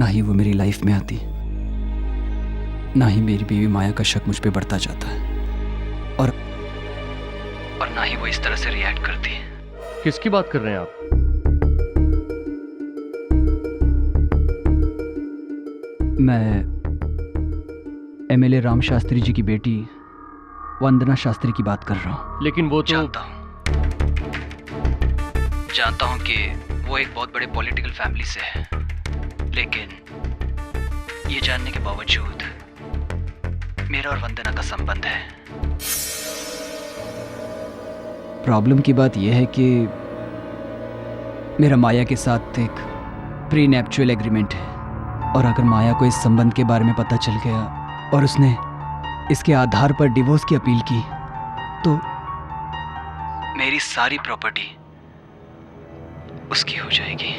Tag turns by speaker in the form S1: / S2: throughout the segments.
S1: ना ही वो मेरी लाइफ में आती, ना ही मेरी बीवी माया का शक मुझ पे बढ़ता जाता है, और ना ही वो इस तरह से रिएक्ट करती है।
S2: किसकी बात कर रहे हैं आप?
S1: मैं एमएलए राम शास्त्री जी की बेटी वंदना शास्त्री की बात कर रहा हूँ।
S2: लेकिन वो तो
S1: जानता हूँ कि वो एक बहुत बड़े पॉलिटिकल फैमिली से है, लेकिन ये जानने के बावजूद मेरा और वंदना का संबंध है। प्रॉब्लम की बात यह है कि मेरा माया के साथ एक प्री नैप्चुअल एग्रीमेंट है, और अगर माया को इस संबंध के बारे में पता चल गया और उसने इसके आधार पर डिवोर्स की अपील की, तो मेरी सारी प्रॉपर्टी उसकी हो जाएगी।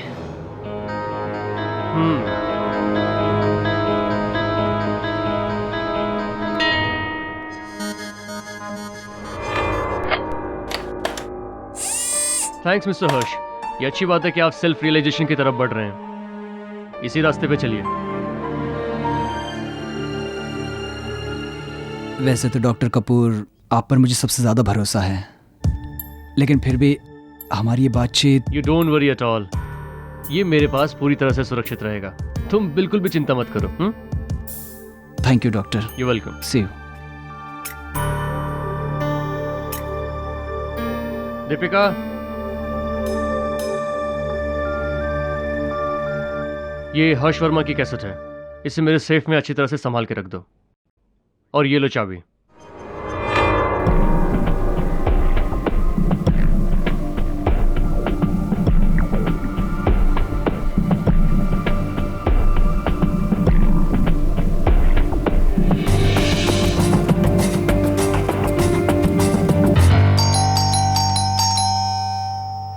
S2: थैंक्स मिस्टर हर्ष, ये अच्छी बात है कि आप सेल्फ रियलाइजेशन की तरफ बढ़ रहे हैं। इसी रास्ते पे चलिए।
S1: वैसे तो डॉक्टर कपूर, आप पर मुझे सबसे ज्यादा भरोसा है, लेकिन फिर भी हमारी ये बातचीत।
S2: You don't worry at all, ये मेरे पास पूरी तरह से सुरक्षित रहेगा। तुम बिल्कुल भी चिंता मत करो।
S1: Thank you doctor.
S2: You welcome.
S1: See you.
S2: Deepika, ये हर्ष वर्मा की कैसेट है, इसे मेरे सेफ में अच्छी तरह से संभाल के रख दो। और ये लो चाबी।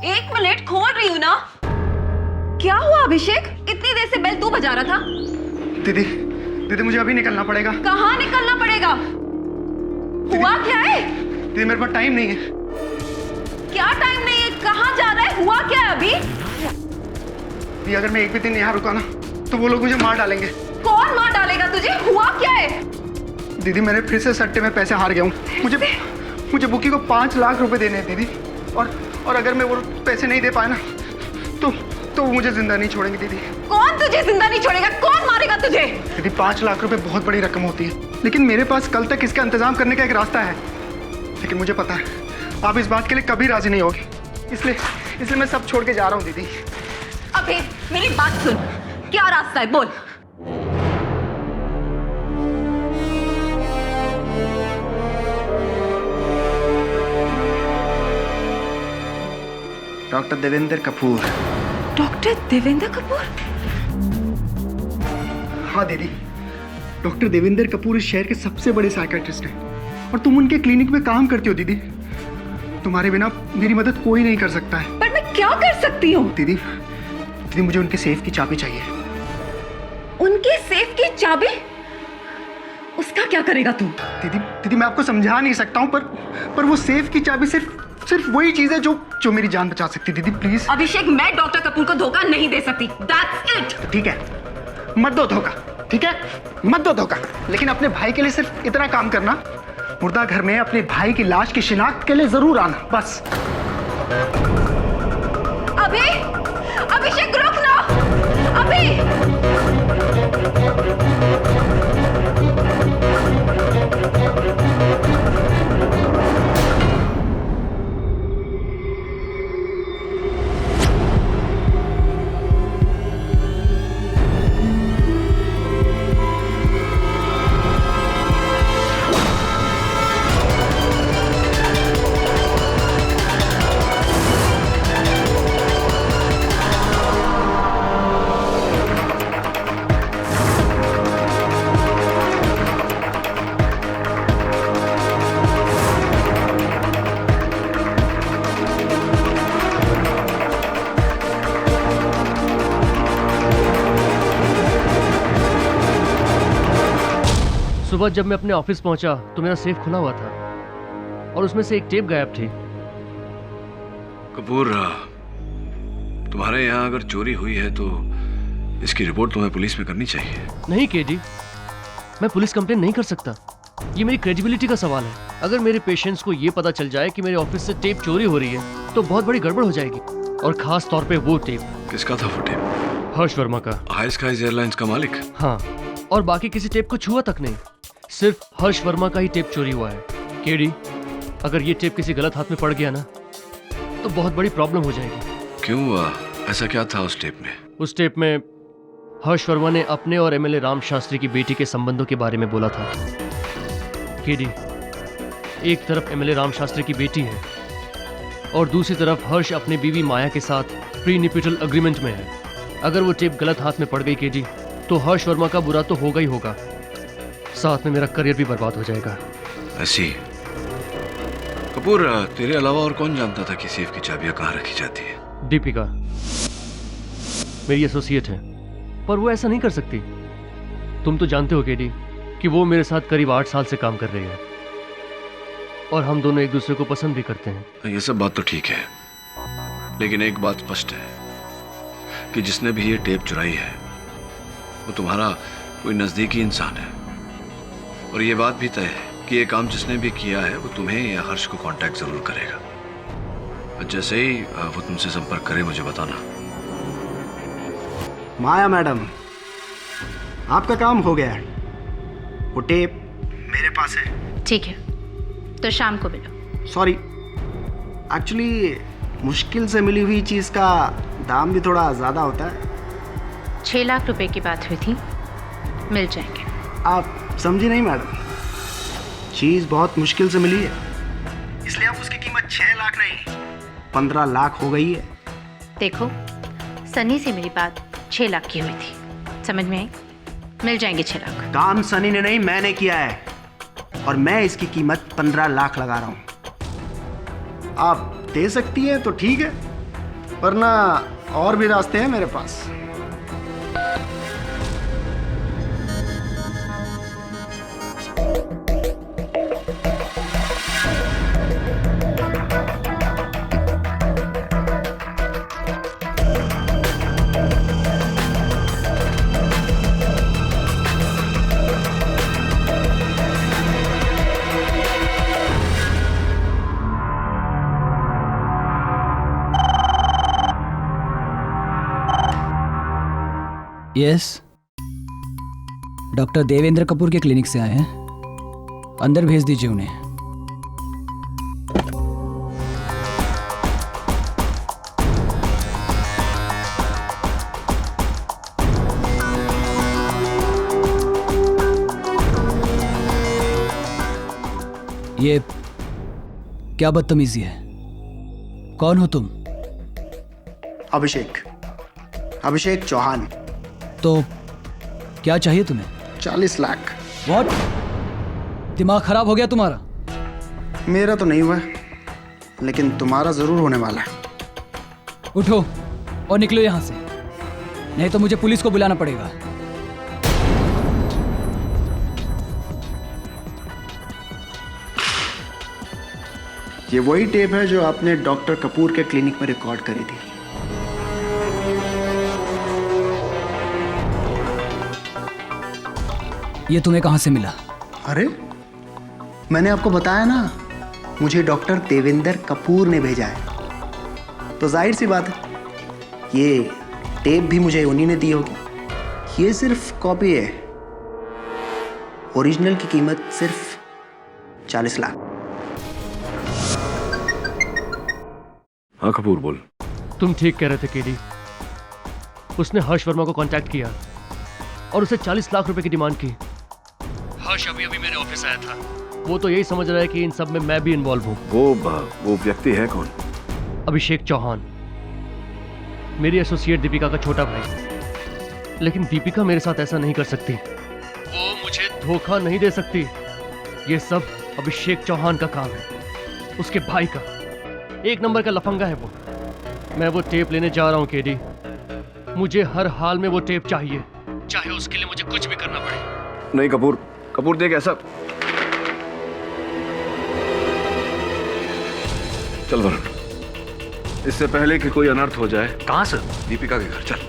S3: एक मिनट, खोल रही हूं ना। क्या हुआ अभिषेक, इतनी देर से बेल तू बजा रहा था?
S4: दीदी, दीदी मुझे अभी निकलना पड़ेगा।
S3: कहाँ निकलना पड़ेगा? हुआ क्या है?
S4: दीदी मेरे पास टाइम नहीं है।
S3: क्या टाइम नहीं है? कहाँ जा रहा है? हुआ क्या है अभी?
S4: दीदी अगर मैं एक भी दिन यहाँ रुका ना तो वो लोग मुझे मार डालेंगे।
S3: कौन मार डालेगा तुझे? हुआ क्या है?
S4: दीदी मैंने फिर से सट्टे में पैसे हार गया हूँ। मुझे बुकी को 5 लाख रुपए देने हैं दीदी, और अगर मैं वो पैसे नहीं दे पाया ना तो वो मुझे जिंदा नहीं छोड़ेंगे दीदी।
S3: कौन तुझे जिंदा नहीं छोड़ेगा? कौन मारेगा तुझे?
S4: दीदी 5 लाख रुपए बहुत बड़ी रकम होती है, लेकिन मेरे पास कल तक इसका इंतजाम करने का एक रास्ता है। लेकिन मुझे पता है आप इस बात के लिए कभी राजी नहीं होगी, इसलिए मैं सब छोड़ के जा रहा हूँ दीदी।
S3: अबे मेरी बात सुन, क्या रास्ता है बोल।
S4: डॉक्टर देवेंद्र कपूर।
S3: डॉक्टर देवेंद्र कपूर?
S4: हाँ दीदी, डॉक्टर देवेंद्र कपूर इस शहर के सबसे बड़े साइकियाट्रिस्ट हैं, और तुम उनके क्लिनिक में काम करती हो दीदी। तुम्हारे बिना मेरी मदद कोई नहीं कर सकता है।
S3: पर मैं क्या कर सकती हूँ?
S4: दीदी मुझे उनके सेफ की चाबी चाहिए।
S3: उनके सेफ की चाबी? उसका क्या करेगा तू?
S4: दीदी मैं आपको समझा नहीं सकता हूँ, पर वो सेफ की चाबी सिर्फ वही चीज है जो मेरी जान बचा सकती है। दीदी प्लीज।
S3: अभिषेक, मैं डॉक्टर कपूर को धोखा नहीं दे सकती। That's it.
S4: ठीक है, मत दो धोखा। ठीक है, मत दो धोखा, लेकिन अपने भाई के लिए सिर्फ इतना काम करना, मुर्दा घर में अपने भाई की लाश की शिनाख्त के लिए जरूर आना, बस।
S3: अभिषेक रुक ना।
S2: सुबह जब मैं अपने ऑफिस पहुंचा तो मेरा सेफ खुला हुआ था और उसमें से एक टेप गायब थी।
S5: कपूर, तुम्हारे यहाँ अगर चोरी हुई है तो इसकी रिपोर्ट तुम्हें पुलिस में करनी चाहिए।
S2: नहीं केडी, मैं पुलिस कंप्लेन नहीं कर सकता। ये मेरी क्रेडिबिलिटी का सवाल है। अगर मेरे पेशेंट्स को ये पता चल जाए कि मेरे ऑफिस से टेप चोरी हो रही है तो बहुत बड़ी गड़बड़ हो जाएगी। और खास तौर पे वो टेप।
S5: किसका था वो टेप?
S2: हर्ष वर्मा का।
S5: हाई स्काईज एयरलाइंस का मालिक?
S2: हाँ, और बाकी किसी टेप को छुआ तक नहीं। सिर्फ हर्ष वर्मा का ही टेप चोरी हुआ है। केडी, अगर ये टेप किसी गलत हाथ में पड़ गया ना तो बहुत बड़ी प्रॉब्लम हो जाएगी।
S5: क्यों? ऐसा क्या था उस टेप में?
S2: उस टेप में हर्ष वर्मा ने अपने और एमएलए राम शास्त्री की बेटी के संबंधों के बारे में बोला था। केडी, एक तरफ एमएलए राम शास्त्री की बेटी है और दूसरी तरफ हर्ष अपने बीवी माया के साथ प्री निपिटल एग्रीमेंट में है। अगर वो टेप गलत हाथ में पड़ गई केडी तो हर्ष वर्मा का बुरा तो होगा ही होगा, साथ में मेरा करियर भी बर्बाद हो जाएगा।
S5: ऐसी कपूर, तेरे अलावा और कौन जानता था कि सेफ की चाबियां कहाँ रखी जाती है?
S2: दीपिका मेरी एसोसिएट है, पर वो ऐसा नहीं कर सकती। तुम तो जानते हो केडी कि वो मेरे साथ करीब 8 साल से काम कर रही है और हम दोनों एक दूसरे को पसंद भी करते हैं।
S5: ये सब बात तो ठीक है, लेकिन एक बात स्पष्ट है कि जिसने भी ये टेप चुराई है वो तुम्हारा कोई नजदीकी इंसान है। और ये बात भी तय है कि ये काम जिसने भी किया है वो तुम्हें या हर्ष को कांटेक्ट जरूर करेगा। जैसे ही वो तुमसे संपर्क करे मुझे बताना।
S6: माया मैडम, आपका काम हो गया है। वो टेप मेरे पास है।
S7: ठीक है, तो शाम को मिलो।
S6: सॉरी, एक्चुअली मुश्किल से मिली हुई चीज़ का दाम भी थोड़ा ज़्यादा होता है।
S7: 6 लाख रुपए की बात हुई थी, मिल जाएंगे।
S6: आप समझी नहीं मैडम, चीज़ बहुत मुश्किल से मिली है, इसलिए अब उसकी कीमत 6 लाख नहीं 15 लाख हो गई है।
S7: देखो, सनी से मेरी बात 6 लाख की हुई थी, समझ में आई? मिल जाएंगे 6 लाख।
S6: काम सनी ने नहीं, मैंने किया है और मैं इसकी कीमत 15 लाख लगा रहा हूँ। आप दे सकती हैं तो ठीक है, वरना और भी रास्ते हैं मेरे पास।
S1: यस, डॉक्टर देवेंद्र कपूर के क्लिनिक से आए हैं। अंदर भेज दीजिए उन्हें। ये क्या बदतमीजी है? कौन हो तुम?
S6: अभिषेक चौहान।
S1: तो क्या चाहिए तुम्हें?
S6: 40 लाख।
S1: व्हाट? दिमाग खराब हो गया तुम्हारा?
S6: मेरा तो नहीं हुआ, लेकिन तुम्हारा जरूर होने वाला है।
S1: उठो और निकलो यहाँ से, नहीं तो मुझे पुलिस को बुलाना पड़ेगा।
S6: ये वही टेप है जो आपने डॉक्टर कपूर के क्लिनिक में रिकॉर्ड करी थी।
S1: ये तुम्हें कहाँ से मिला?
S6: अरे, मैंने आपको बताया ना, मुझे डॉक्टर देवेंद्र कपूर ने भेजा है। तो जाहिर सी बात है, ये टेप भी मुझे उन्हीं ने दी होगी। ये सिर्फ कॉपी है, ओरिजिनल की कीमत सिर्फ 40 लाख।
S5: हाँ कपूर, बोल।
S2: तुम ठीक कह रहे थे केडी। उसने हर्ष वर्मा को कांटेक्ट किया और उसे 40 लाख रुपए की डिमांड की। हर्ष अभी अभी मेरे ऑफिस आया था। वो तो यही समझ रहा है कि इन सब में मैं भी इन्वॉल्व हूँ।
S5: वो व्यक्ति है कौन?
S2: अभिषेक चौहान, मेरी एसोसिएट दीपिका का छोटा भाई। लेकिन दीपिका मेरे साथ ऐसा नहीं कर सकती। वो मुझे धोखा नहीं दे सकती। ये सब अभिषेक चौहान का काम है, उसके भाई का। एक नंबर का लफंगा है वो। मैं वो टेप लेने जा रहा हूँ केडी। मुझे हर हाल में वो टेप चाहिए, चाहे उसके लिए मुझे कुछ भी करना पड़े।
S5: नहीं कपूर देख, ऐसा चल वरुण, इससे पहले कि कोई अनर्थ हो जाए।
S8: कहाँ सर?
S5: दीपिका के घर चल।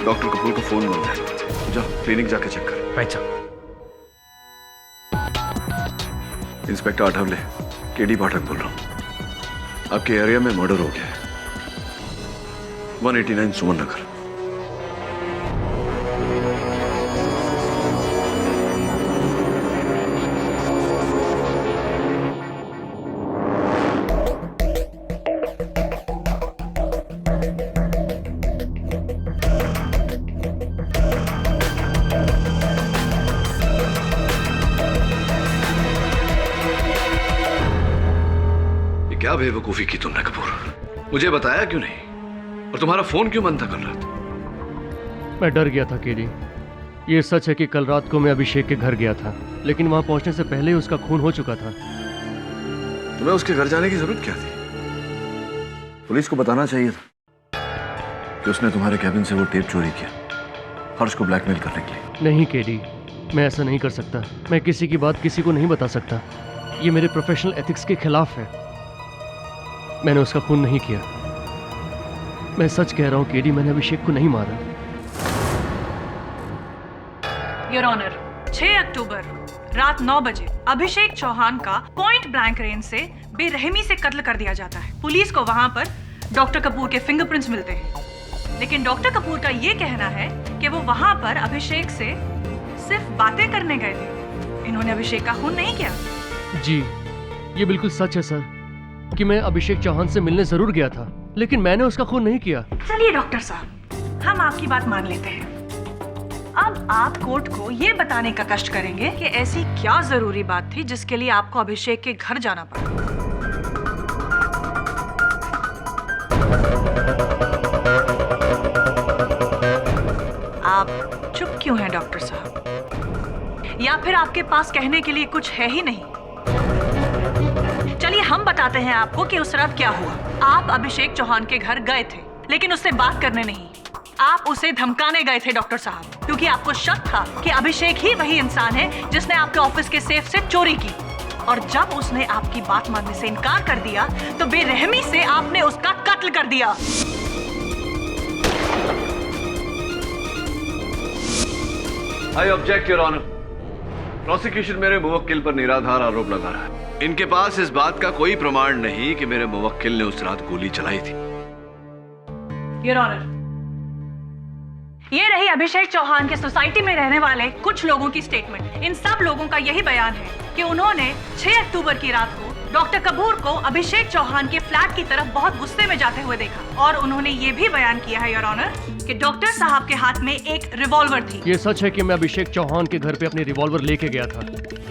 S5: डॉक्टर कपूर को फोन बंद है, जाओ क्लिनिक जाके चेक कर।
S2: Right sir.
S5: Inspector Athavale, KD Pathak बोल रहा हूँ। आपके एरिया में मर्डर हो गया है, 189 सुमन नगर। क्या बेवकूफी की तुमने कपूर, मुझे बताया क्यों नहीं? और तुम्हारा फोन क्यों बंद था कल रात?
S2: मैं डर गया था केडी। ये सच है कि कल रात को मैं अभिषेक के घर गया था, लेकिन वहां पहुंचने से पहले ही उसका खून हो चुका था।
S5: तुम्हें उसके घर जाने की जरूरत क्या थी? पुलिस को बताना चाहिए था कि उसने तुम्हारे कैबिन से वो टेप चोरी किया, हर्ष को ब्लैकमेल करने के लिए।
S2: नहीं केडी, मैं ऐसा नहीं कर सकता। मैं किसी की बात किसी को नहीं बता सकता। ये मेरे प्रोफेशनल एथिक्स के खिलाफ है। मैंने उसका खून नहीं किया। मैं सच कह रहा हूं केडी, मैंने अभिषेक को नहीं मारा।
S8: योर ऑनर, 6 अक्टूबर रात 9 बजे अभिषेक चौहान का पॉइंट ब्लैंक रेंज से बेरहमी से कत्ल कर दिया जाता है। पुलिस को वहां पर डॉक्टर कपूर के फिंगरप्रिंट्स मिलते हैं, लेकिन डॉक्टर कपूर का ये कहना है कि वो वहां पर अभिषेक से सिर्फ बातें करने गए थे। इन्होंने अभिषेक का खून नहीं किया।
S2: जी, ये बिल्कुल सच है सर कि मैं अभिषेक चौहान से मिलने जरूर गया था, लेकिन मैंने उसका खून नहीं किया।
S8: चलिए डॉक्टर साहब, हम आपकी बात मान लेते हैं। अब आप कोर्ट को ये बताने का कष्ट करेंगे कि ऐसी क्या जरूरी बात थी जिसके लिए आपको अभिषेक के घर जाना पड़ा। आप चुप क्यों हैं डॉक्टर साहब? या फिर आपके पास कहने के लिए कुछ है ही नहीं? चलिए हम बताते हैं आपको कि उस रात क्या हुआ। आप अभिषेक चौहान के घर गए थे, लेकिन उससे बात करने नहीं, आप उसे धमकाने गए थे डॉक्टर साहब, क्योंकि आपको शक था कि अभिषेक ही वही इंसान है जिसने आपके ऑफिस के सेफ से चोरी की। और जब उसने आपकी बात मानने से इनकार कर दिया तो बेरहमी से आपने उसका कत्ल कर दिया।
S5: I object your honour. Prosecution मेरे मुवक्किल पर निराधार आरोप लगा रहा है। इनके पास इस बात का कोई प्रमाण नहीं कि मेरे मुवक्किल ने उस रात गोली चलाई थी।
S8: योर ऑनर, ये रही अभिषेक चौहान के सोसाइटी में रहने वाले कुछ लोगों की स्टेटमेंट। इन सब लोगों का यही बयान है कि उन्होंने 6 अक्टूबर की रात को डॉक्टर कपूर को अभिषेक चौहान के फ्लैट की तरफ बहुत गुस्से में जाते हुए देखा। और उन्होंने ये भी बयान किया है योर ऑनर कि डॉक्टर साहब के हाथ में एक रिवॉल्वर थी।
S2: ये सच है कि मैं अभिषेक चौहान के घर पे अपनी रिवॉल्वर लेके गया था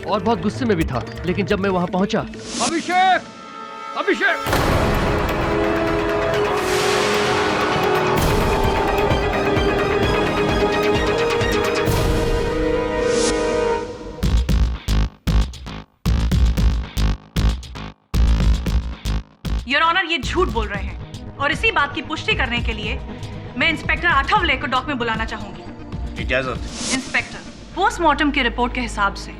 S2: और बहुत गुस्से में भी था, लेकिन जब मैं वहां पहुंचा, अभिषेक अभिषेक
S8: योर ऑनर, ये झूठ बोल रहे हैं। और इसी बात की पुष्टि करने के लिए मैं इंस्पेक्टर आठवले को डॉक में बुलाना चाहूंगी।
S5: इजाजत।
S8: इंस्पेक्टर, पोस्टमार्टम की रिपोर्ट के हिसाब से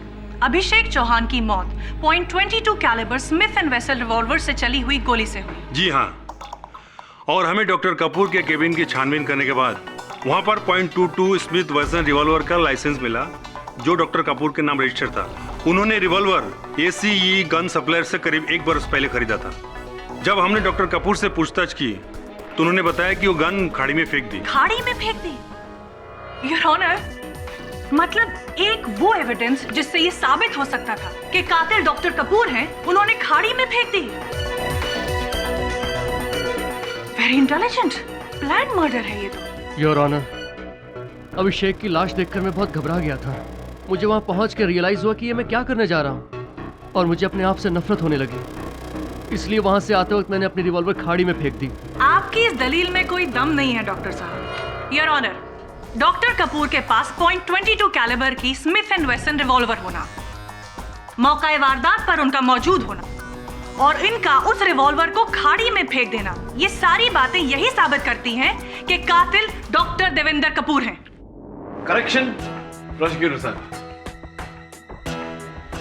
S8: अभिषेक चौहान की मौत .22 calibre Smith and Wesson revolver से चली हुई गोली से हुई।
S9: जी हाँ, और हमें डॉक्टर कपूर के केबिन की छानबीन करने के बाद वहाँ पर .22 स्मिथ वेसल रिवॉल्वर का लाइसेंस मिला, जो डॉक्टर कपूर के नाम रजिस्टर था। उन्होंने रिवॉल्वर ACE गन सप्लायर से करीब 1 बरस पहले खरीदा था। जब हमने डॉक्टर कपूर से पूछताछ की तो उन्होंने बताया कि वो गन खाड़ी में फेंक दी।
S8: खाड़ी में फेंक दी? योर ऑनर, मतलब एक वो एविडेंस जिससे ये साबित हो सकता था कि कातिल डॉक्टर कपूर हैं, उन्होंने खाड़ी में फेंक दी। वेरी इंटेलिजेंट, प्लान मर्डर है ये तो।
S2: योर ऑनर, अभिषेक की लाश देखकर मैं बहुत घबरा गया था। मुझे वहां पहुंच के रियलाइज हुआ कि ये मैं क्या करने जा रहा हूं और मुझे अपने आप से नफरत होने लगी। इसलिए वहां से आते वक्त मैंने अपनी रिवॉल्वर खाड़ी में फेंक दी।
S8: आपकी इस दलील में कोई दम नहीं है डॉक्टर साहब। योर ऑनर, डॉक्टर कपूर के पास .22 कैलिबर की स्मिथ एंड वेसन रिवॉल्वर होना, मौका वारदात पर उनका मौजूद होना और इनका उस रिवॉल्वर को खाड़ी में फेंक देना, ये सारी बातें यही साबित करती हैं कि कातिल डॉक्टर देवेंद्र कपूर हैं।
S5: करेक्शन प्रोसिक्यूटर साहब,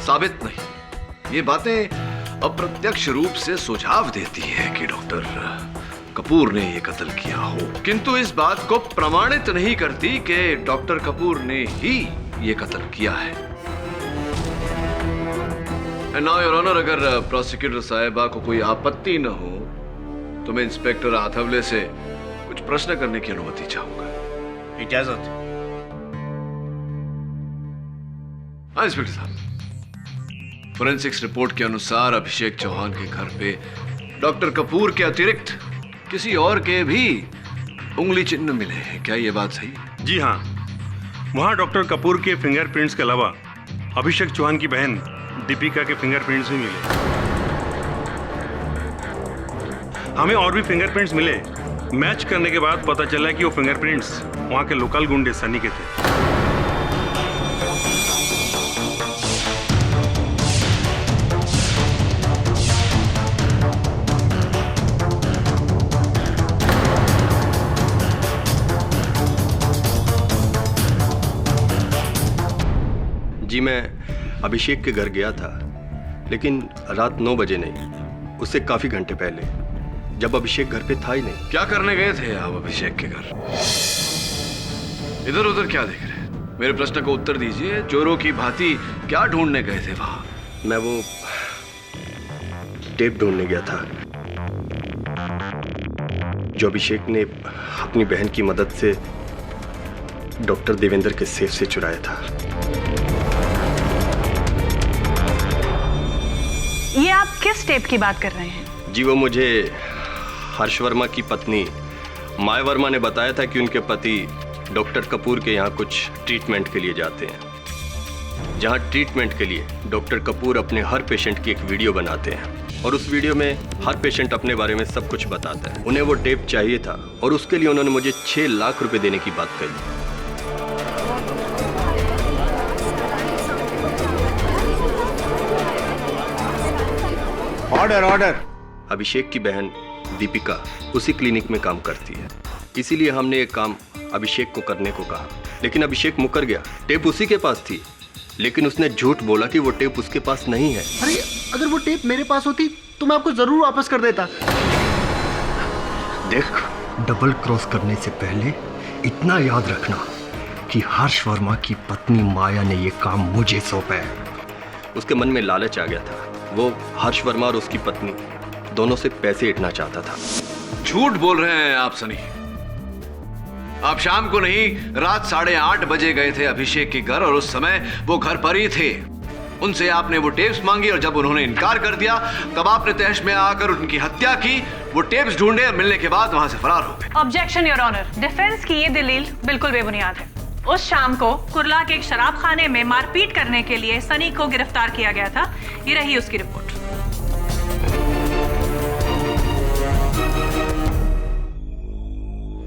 S5: साबित नहीं, ये बातें अप्रत्यक्ष रूप से सुझाव देती है कि डॉक्टर कपूर ने ये कत्ल किया हो, किंतु इस बात को प्रमाणित नहीं करती कि डॉक्टर कपूर ने ही ये कत्ल किया है। नाउ योर ऑनर, अगर प्रोसिक्यूटर साहिबा को कोई आपत्ति न हो तो मैं इंस्पेक्टर आथवले से कुछ प्रश्न करने की अनुमति चाहूंगा।
S10: इजाजत।
S5: हाँ इंस्पेक्टर साहब, फोरेंसिक्स रिपोर्ट के अनुसार अभिषेक चौहान के घर पे डॉक्टर कपूर के अतिरिक्त किसी और के भी उंगली चिन्ह मिले हैं, क्या ये बात सही है?
S9: जी हाँ, वहाँ डॉक्टर कपूर के फिंगरप्रिंट्स के अलावा अभिषेक चौहान की बहन दीपिका के फिंगरप्रिंट्स भी मिले। हमें और भी फिंगरप्रिंट्स मिले। मैच करने के बाद पता चला कि वो फिंगरप्रिंट्स वहाँ के लोकल गुंडे सनी के थे।
S10: जी मैं अभिषेक के घर गया था, लेकिन रात 9 बजे नहीं, उससे काफी घंटे पहले, जब अभिषेक घर पे था ही नहीं।
S5: क्या करने गए थे आप अभिषेक के घर? इधर उधर क्या देख रहे हैं? मेरे प्रश्न को उत्तर दीजिए। चोरों की भांति क्या ढूंढने गए थे वहां?
S10: मैं वो टेप ढूंढने गया था जो अभिषेक ने अपनी बहन की मदद से डॉक्टर देवेंद्र के सेफ से चुराया था।
S8: ये आप किस टेप की बात कर रहे हैं?
S10: जी वो मुझे हर्ष वर्मा की पत्नी माया वर्मा ने बताया था कि उनके पति डॉक्टर कपूर के यहाँ कुछ ट्रीटमेंट के लिए जाते हैं, जहाँ ट्रीटमेंट के लिए डॉक्टर कपूर अपने हर पेशेंट की एक वीडियो बनाते हैं और उस वीडियो में हर पेशेंट अपने बारे में सब कुछ बताता है। उन्हें वो टेप चाहिए था और उसके लिए उन्होंने मुझे 6 लाख रुपए देने की बात कही।
S6: Order order.
S10: अभिषेक की बहन दीपिका उसी क्लिनिक में काम करती है, इसीलिए हमने ये काम अभिषेक को करने को कहा, लेकिन अभिषेक मुकर गया। टेप उसी के पास थी, लेकिन उसने झूठ बोला कि वो टेप उसके पास नहीं है।
S6: अरे अगर वो टेप मेरे पास होती तो मैं आपको जरूर वापस कर देता।
S10: देख, डबल क्रॉस करने से पहले इतना याद रखना कि हर्ष वर्मा की पत्नी माया ने ये काम मुझे सौंपा है। उसके मन में लालच आ गया था। वो हर्ष वर्मा और उसकी पत्नी दोनों से पैसे ऐंठना चाहता था।
S5: झूठ बोल रहे हैं आप सनी। आप शाम को नहीं, रात 8:30 बजे गए थे अभिषेक के घर और उस समय वो घर पर ही थे। उनसे आपने वो टेप्स मांगी और जब उन्होंने इनकार कर दिया तब आपने तहश में आकर उनकी हत्या की। वो टेप्स ढूंढे और मिलने के बाद वहां से फरार हो गए।
S8: ऑब्जेक्शन योर ऑनर, डिफेंस की ये दलील बिल्कुल बेबुनियाद है। उस शाम को कुर्ला के एक शराब खाने में मारपीट करने के लिए सनी को गिरफ्तार किया गया था। ये रही उसकी रिपोर्ट।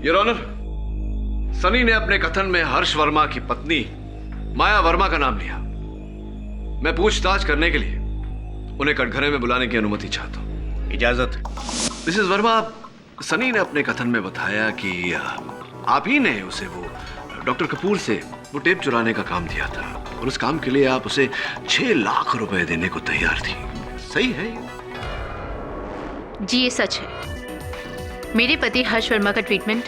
S5: योर ऑनर, सनी ने अपने कथन में हर्ष वर्मा की पत्नी माया वर्मा का नाम लिया। मैं पूछताछ करने के लिए उन्हें कटघरे में बुलाने की अनुमति चाहता हूं।
S10: इजाजत।
S5: मिसेस वर्मा, सनी ने अपने कथन में बताया कि आप ही ने उसे वो डॉक्टर कपूर से वो टेप चुराने का काम दिया था और उस काम के लिए आप उसे 6 लाख रुपए देने को तैयार थी। सही है ये?
S7: जी ये सच है। मेरे पति हर्ष वर्मा का ट्रीटमेंट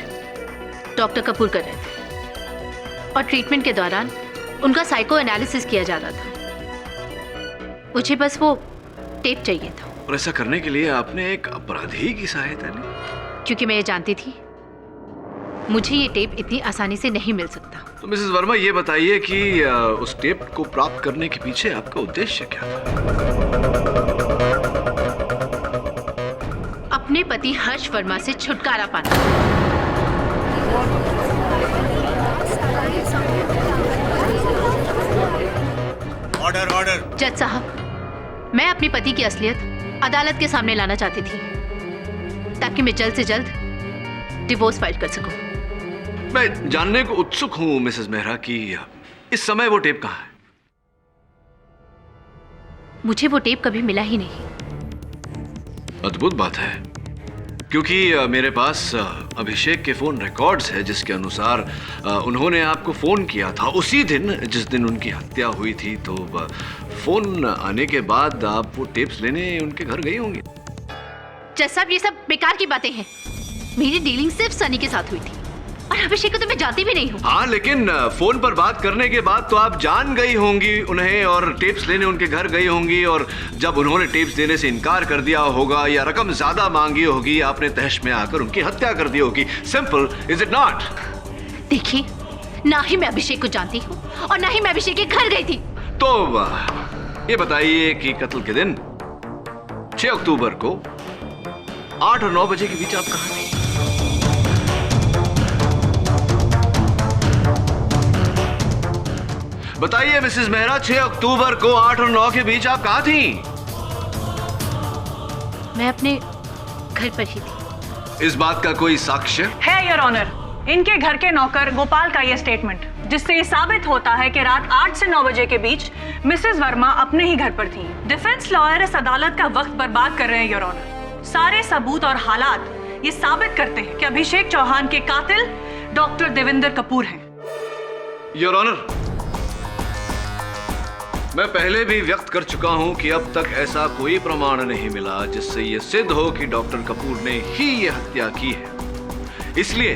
S7: डॉक्टर कपूर कर रहे थे और ट्रीटमेंट के दौरान उनका साइको एनालिसिस किया जा रहा था। मुझे बस वो टेप चाहिए था।
S5: और ऐसा करने के लिए आपने एक अपराधी की सहायता ली?
S7: क्योंकि मैं ये जानती थी मुझे ये टेप इतनी आसानी से नहीं मिल सकता।
S5: तो मिसेस वर्मा ये बताइए कि उस टेप को प्राप्त करने के पीछे आपका उद्देश्य क्या था?
S7: अपने पति हर्ष वर्मा से छुटकारा पाना।
S10: Order order.
S7: जज साहब, मैं अपने पति की असलियत अदालत के सामने लाना चाहती थी ताकि मैं जल्द से जल्द डिवोर्स फाइल कर सकूं।
S5: मैं जानने को उत्सुक हूं मिसेस मेहरा कि इस समय वो टेप कहां है?
S7: मुझे वो टेप कभी मिला ही नहीं।
S5: अद्भुत बात है, क्योंकि मेरे पास अभिषेक के फोन रिकॉर्ड्स है जिसके अनुसार उन्होंने आपको फोन किया था उसी दिन जिस दिन उनकी हत्या हुई थी। तो फोन आने के बाद आप वो टेप्स लेने उनके घर गई होंगी।
S7: जज साहब, ये सब बेकार की बातें हैं। मेरी डीलिंग सिर्फ सनी के साथ हुई थी और अभिषेक को तो मैं जानती भी नहीं हूँ।
S5: हाँ, लेकिन फोन पर बात करने के बाद तो आप जान गई होंगी उन्हें और टेप्स लेने उनके घर गई होंगी, और जब उन्होंने टेप्स देने से इनकार कर दिया होगा या रकम ज्यादा मांगी होगी, आपने तहश में आकर उनकी हत्या कर दी होगी। Simple, is it not?
S7: देखिए, ना ही मैं अभिषेक को जानती हूँ और ना ही मैं अभिषेक के घर गई थी।
S5: तो ये बताइए कि कत्ल के दिन 6 अक्टूबर को 8 और 9 बजे के बीच आप कहाँ थी? बताइए मिसेस मेहरा, 6 अक्टूबर को 8 और 9 के बीच आप कहाँ थी?
S7: मैं अपने घर पर ही थी।
S5: इस बात का कोई साक्ष्य
S8: है योर ऑनर, इनके घर के नौकर गोपाल का ये स्टेटमेंट, जिससे ये साबित होता है कि रात 8 से 9 बजे के बीच मिसेस वर्मा अपने ही घर पर थी। डिफेंस लॉयर इस अदालत का वक्त बर्बाद कर रहे हैं योर ऑनर। सारे सबूत और हालात ये साबित करते हैं कि अभिषेक चौहान के कातिल डॉक्टर देवेंद्र कपूर हैं।
S5: योर ऑनर, मैं पहले भी व्यक्त कर चुका हूं कि अब तक ऐसा कोई प्रमाण नहीं मिला जिससे यह सिद्ध हो कि डॉक्टर कपूर ने ही यह हत्या की है। इसलिए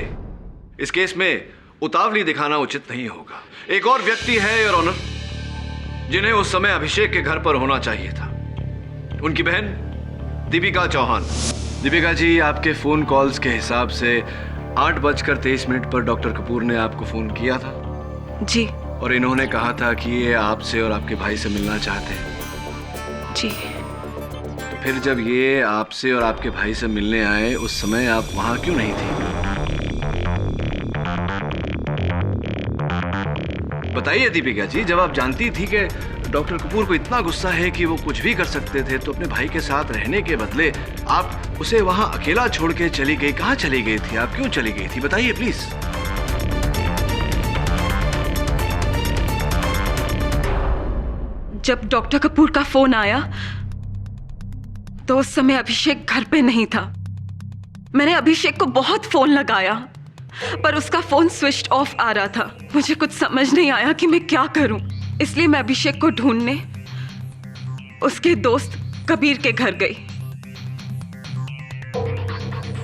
S5: इस केस में उतावली दिखाना उचित नहीं होगा। एक और व्यक्ति है योर ऑनर जिन्हें उस समय अभिषेक के घर पर होना चाहिए था, उनकी बहन दीपिका चौहान। दीपिका जी, आपके फोन कॉल्स के हिसाब से 8:23 पर डॉक्टर कपूर ने आपको फोन किया था
S3: जी।
S5: और इन्होंने कहा था कि ये आपसे और आपके भाई से मिलना चाहते हैं।
S3: जी।
S5: तो फिर जब ये आपसे और आपके भाई से मिलने आए, उस समय आप वहां क्यों नहीं थी? बताइए दीपिका जी, जब आप जानती थी कि डॉक्टर कपूर को इतना गुस्सा है कि वो कुछ भी कर सकते थे, तो अपने भाई के साथ रहने के बदले आप उसे वहां अकेला छोड़ के चली गई। कहाँ चली गई थी आप? क्यों चली गई थी? बताइए प्लीज।
S3: जब डॉक्टर कपूर का फोन आया तो उस समय अभिषेक घर पे नहीं था। मैंने अभिषेक को बहुत फोन लगाया पर उसका फोन स्विच ऑफ आ रहा था। मुझे कुछ समझ नहीं आया कि मैं क्या करूं, इसलिए मैं अभिषेक को ढूंढने उसके दोस्त कबीर के घर गई,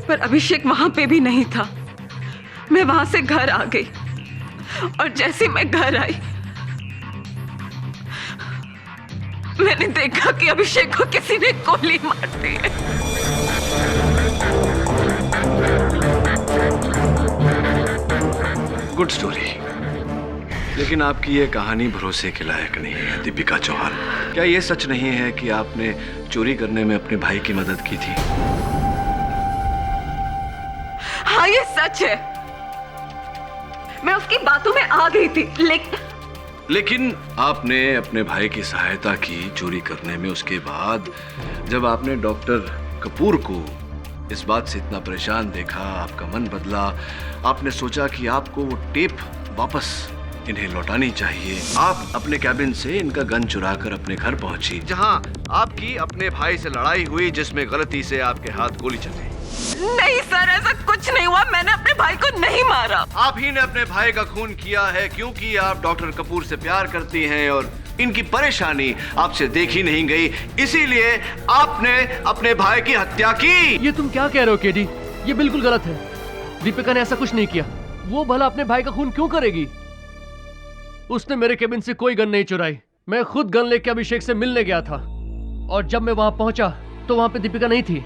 S3: पर अभिषेक वहां पे भी नहीं था। मैं वहां से घर आ गई और जैसे मैं घर आई मैंने देखा कि अभिषेक को किसी ने गोली मार दी है।
S5: गुड स्टोरी, लेकिन आपकी ये कहानी भरोसे के लायक नहीं है दीपिका चौहान। क्या ये सच नहीं है कि आपने चोरी करने में अपने भाई की मदद की थी?
S3: हाँ, ये सच है। मैं उसकी बातों में आ गई थी,
S5: लेकिन आपने अपने भाई की सहायता की चोरी करने में। उसके बाद जब आपने डॉक्टर कपूर को इस बात से इतना परेशान देखा, आपका मन बदला। आपने सोचा कि आपको वो टेप वापस इन्हें लौटानी चाहिए। आप अपने कैबिन से इनका गन चुराकर अपने घर पहुंची, जहां आपकी अपने भाई से लड़ाई हुई, जिसमें गलती से आपके हाथ गोली चल गई।
S3: नहीं सर, ऐसा कुछ नहीं हुआ। मैंने अपने भाई को नहीं मारा।
S5: आप ही ने अपने भाई का खून किया है क्योंकि आप डॉक्टर कपूर से प्यार करती हैं और इनकी परेशानी आपसे देखी नहीं गई, इसीलिए आपने अपने भाई की हत्या की।
S2: ये तुम क्या कह रहे हो केडी? ये बिल्कुल गलत है। दीपिका ने ऐसा कुछ नहीं किया। वो भला अपने भाई का खून क्यों करेगी? उसने मेरे केबिन से कोई गन नहीं चुराई। मैं खुद गन लेके अभिषेक से मिलने गया था और जब मैं वहां पहुंचा तो वहां पे दीपिका नहीं थी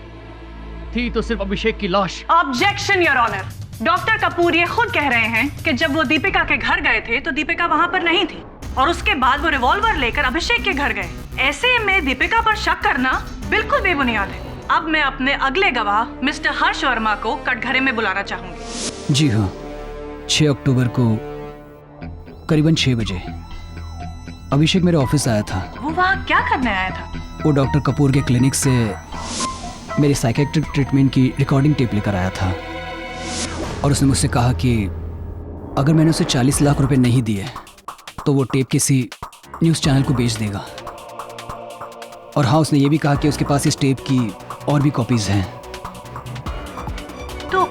S2: तो सिर्फ अभिषेक की लाश।
S8: Objection your honour. Doctor Kapoor ये खुद कह रहे हैं कि जब वो दीपिका के घर गए थे तो दीपिका वहां पर नहीं थी और उसके बाद वो रिवॉल्वर लेकर अभिषेक के घर गए। ऐसे में दीपिका पर शक करना बिल्कुल बेबुनियाद है। अब मैं अपने अगले गवाह मिस्टर हर्ष वर्मा को कटघरे में बुलाना चाहूंगी।
S1: जी हाँ, 6 अक्टूबर को करीबन 6 बजे अभिषेक मेरे ऑफिस आया था।
S8: वो वहाँ क्या करने आया था?
S1: वो डॉक्टर कपूर के क्लिनिक से मेरी साइकेट्रिक ट्रीटमेंट की रिकॉर्डिंग टेप लेकर आया था और उसने मुझसे कहा कि अगर मैंने उसे 40 लाख रुपए नहीं दिए तो वो टेप किसी न्यूज़ चैनल को बेच देगा। और हाँ, उसने ये भी कहा कि उसके पास इस टेप की और भी कॉपीज हैं।
S8: तो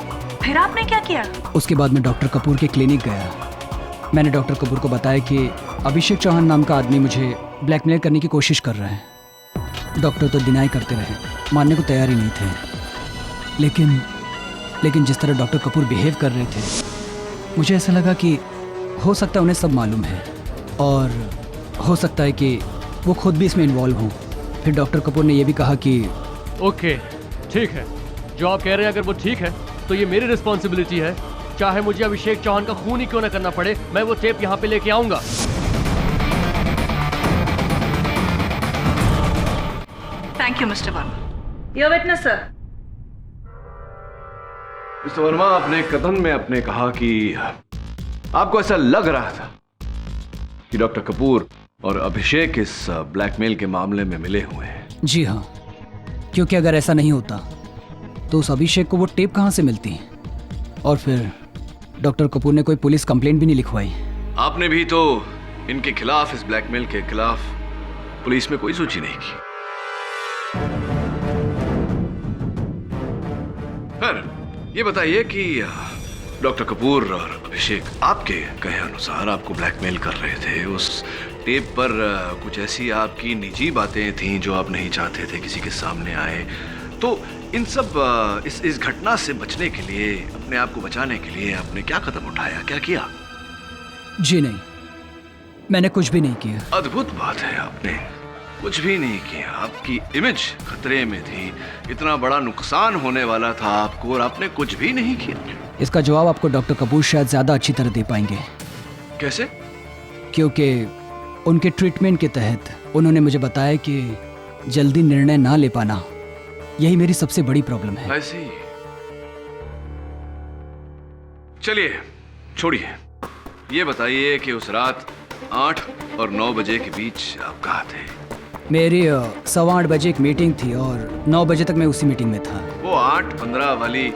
S8: फिर आपने क्या किया?
S1: उसके बाद मैं डॉक्टर कपूर के क्लिनिक गया। मैंने डॉक्टर कपूर को बताया कि अभिषेक चौहान नाम का आदमी मुझे ब्लैकमेल करने की कोशिश कर रहा है। डॉक्टर तो डिनाई करते रहे, मानने को तैयार ही नहीं थे। लेकिन लेकिन जिस तरह डॉक्टर कपूर बिहेव कर रहे थे, मुझे ऐसा लगा कि हो सकता है उन्हें सब मालूम है और हो सकता है कि वो खुद भी इसमें इन्वॉल्व हों। फिर डॉक्टर कपूर ने यह भी कहा कि
S2: ओके, ठीक है, जो आप कह रहे हैं अगर वो ठीक है तो ये मेरी रिस्पॉन्सिबिलिटी है, चाहे मुझे अभिषेक चौहान का खून ही क्यों ना करना पड़े, मैं वो टेप यहाँ पे लेके आऊंगा।
S8: Thank you mister Verma. Your witness sir.
S5: Mister Verma, आपने कथन में अपने कहा कि आपको ऐसा लग रहा था कि डॉक्टर कपूर और अभिषेक इस ब्लैकमेल के मामले में मिले हुए हैं।
S1: जी हाँ, क्योंकि अगर ऐसा नहीं होता तो उस अभिषेक को वो टेप कहाँ से मिलती, और फिर डॉक्टर कपूर ने कोई पुलिस कंप्लेंट भी नहीं लिखवाई।
S5: आपने भी तो इनके खिलाफ, इस ब्लैकमेल के खिलाफ पुलिस में कोई सूची नहीं की। फिर ये बताइए कि डॉक्टर कपूर और अभिषेक आपके कहे अनुसार आपको ब्लैकमेल कर रहे थे। उस टेप पर कुछ ऐसी आपकी निजी बातें थीं जो आप नहीं चाहते थे किसी के सामने आए। तो इन सब इस घटना से बचने के लिए, अपने आप को बचाने के लिए आपने क्या कदम उठाया, क्या किया?
S1: जी नहीं, मैंने कुछ भी नहीं किया।
S5: अद्भुत बात है, आपने कुछ भी नहीं किया। आपकी इमेज खतरे में थी, इतना बड़ा नुकसान होने वाला था आपको, और आपने कुछ भी नहीं किया।
S1: इसका जवाब आपको डॉक्टर कपूर शायद ज्यादा अच्छी तरह दे पाएंगे।
S5: कैसे?
S1: क्योंकि उनके ट्रीटमेंट के तहत उन्होंने मुझे बताया कि जल्दी निर्णय ना ले पाना यही मेरी सबसे बड़ी प्रॉब्लम है।
S5: ऐसी? चलिए छोड़िए, ये बताइए कि उस रात 8 और 9 बजे के बीच आप कहाँ थे?
S1: मेरी 8:15 बजे एक मीटिंग थी और 9 बजे तक मैं उसी मीटिंग में था।
S5: वो 8:15 वाली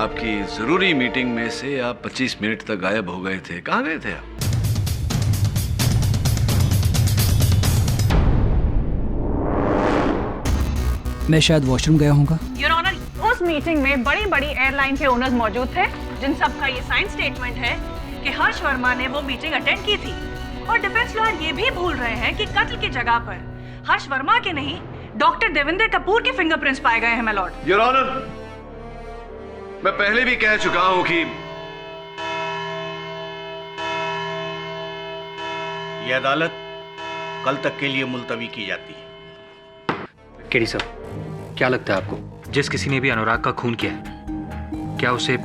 S5: आपकी जरूरी मीटिंग में से आप 25 मिनट तक गायब हो गए थे। कहाँ गए थे आप?
S1: मैं शायद वॉशरूम गया हूँगा।
S8: योर ऑनर, उस मीटिंग में बड़ी बड़ी एयरलाइन के ओनर्स मौजूद थे, जिन सब का ये साइन स्टेटमेंट है कि हर्ष वर्मा ने वो मीटिंग अटेंड की थी। और डिफेंस लॉयर ये भी भूल रहे हैं कि कत्ल की जगह पर हर्ष वर्मा के नहीं, डॉक्टर देवेंद्र कपूर के फिंगरप्रिंट्स पाए गए हैं। My Lord.
S5: योर ऑनर, मैं पहले भी कह चुका हूं कि
S11: यह अदालत कल तक के लिए मुलतवी की जाती है।
S12: केडी साहब, क्या लगता है आपको, जिस किसी ने भी अनुराग का खून किया है, क्या उसे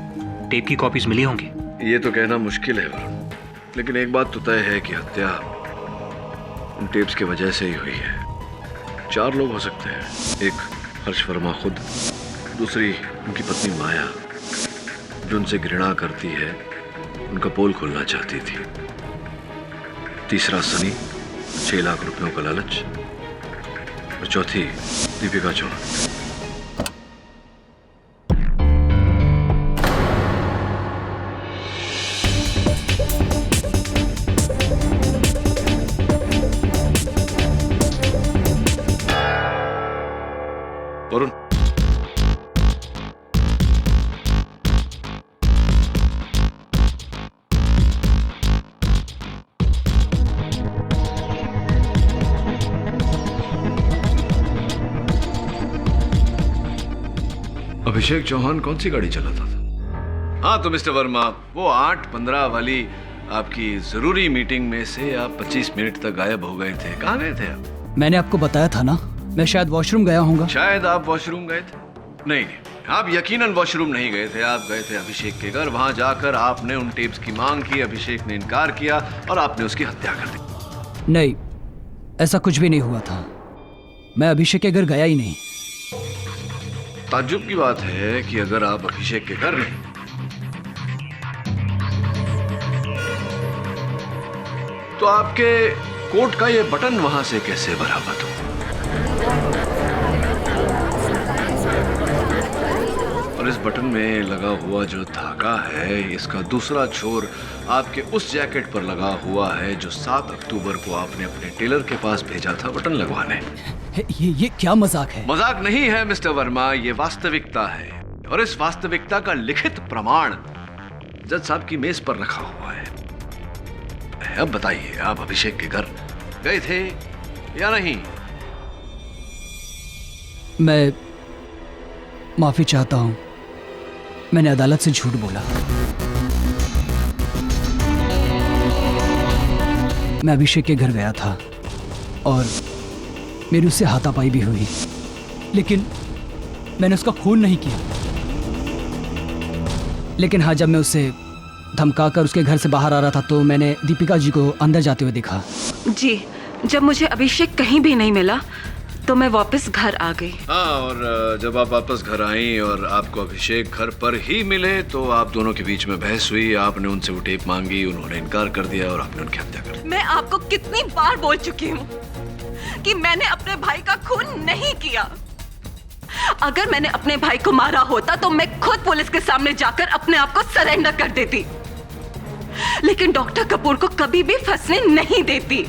S12: टेप की कॉपीज मिली होंगी?
S5: ये तो कहना मुश्किल है वरुण, लेकिन एक बात तो तय है कि हत्या उन टेप्स की वजह से ही हुई है। 4 लोग हो सकते हैं। एक हर्ष वर्मा खुद, दूसरी उनकी पत्नी माया जो उनसे घृणा करती है, उनका पोल खोलना चाहती थी, तीसरा सनी, 6 लाख रुपयों का लालच, और चौथी दीपिका चौहान। वरुण, अभिषेक चौहान कौन सी गाड़ी चलाता था? हाँ तो मिस्टर वर्मा, वो 8:15 वाली आपकी जरूरी मीटिंग में से आप 25 मिनट तक गायब हो गए थे। कहाँ गए थे आप?
S1: मैंने आपको बताया था ना, मैं शायद वॉशरूम गया हूँगा।
S5: शायद आप वॉशरूम गए थे? नहीं, आप यकीनन वॉशरूम नहीं गए थे। आप गए थे अभिषेक के घर। वहां जाकर आपने उन टेप्स की मांग की, अभिषेक ने इनकार किया और आपने उसकी हत्या कर दी।
S1: नहीं, ऐसा कुछ भी नहीं हुआ था। मैं अभिषेक के घर गया ही नहीं।
S5: ताज्जुब की बात है कि अगर आप अभिषेक के घर नहीं तो आपके कोट का ये बटन वहां से कैसे बरामद हो? और इस बटन में लगा हुआ जो धागा है, इसका दूसरा छोर आपके उस जैकेट पर लगा हुआ है जो 7 अक्टूबर को आपने अपने टेलर के पास भेजा था बटन लगवाने।
S1: ये क्या मजाक है?
S5: मजाक नहीं है मिस्टर वर्मा, ये वास्तविकता है। और इस वास्तविकता का लिखित प्रमाण जज साहब की मेज पर रखा हुआ है। अब बताइए, आप अभिषेक के घर गए थे या नहीं?
S1: मैं माफी चाहता हूं। मैंने अदालत से झूठ बोला। मैं अभिषेक के घर गया था और मेरी उससे हाथापाई भी हुई, लेकिन मैंने उसका खून नहीं किया। लेकिन हाँ, जब मैं उससे धमकाकर उसके घर से बाहर आ रहा था तो मैंने दीपिका जी को अंदर जाते हुए देखा।
S3: जी, जब मुझे अभिषेक कहीं भी नहीं मिला तो मैं वापस घर आ गई।
S5: हाँ, और जब आप वापस घर आई और आपको अभिषेक घर पर ही मिले तो आप दोनों के बीच में बहस हुई। आपने उनसे वो टेप मांगी, उन्होंने इनकार कर दिया और आपने उनकी हत्या कर दी।
S3: मैं आपको कितनी बार बोल चुकी हूँ कि मैंने अपने भाई का खून नहीं किया। अगर मैंने अपने भाई को मारा होता तो मैं खुद पुलिस के सामने जाकर अपने आप को सरेंडर कर देती, लेकिन डॉक्टर कपूर को कभी भी फंसने नहीं देती।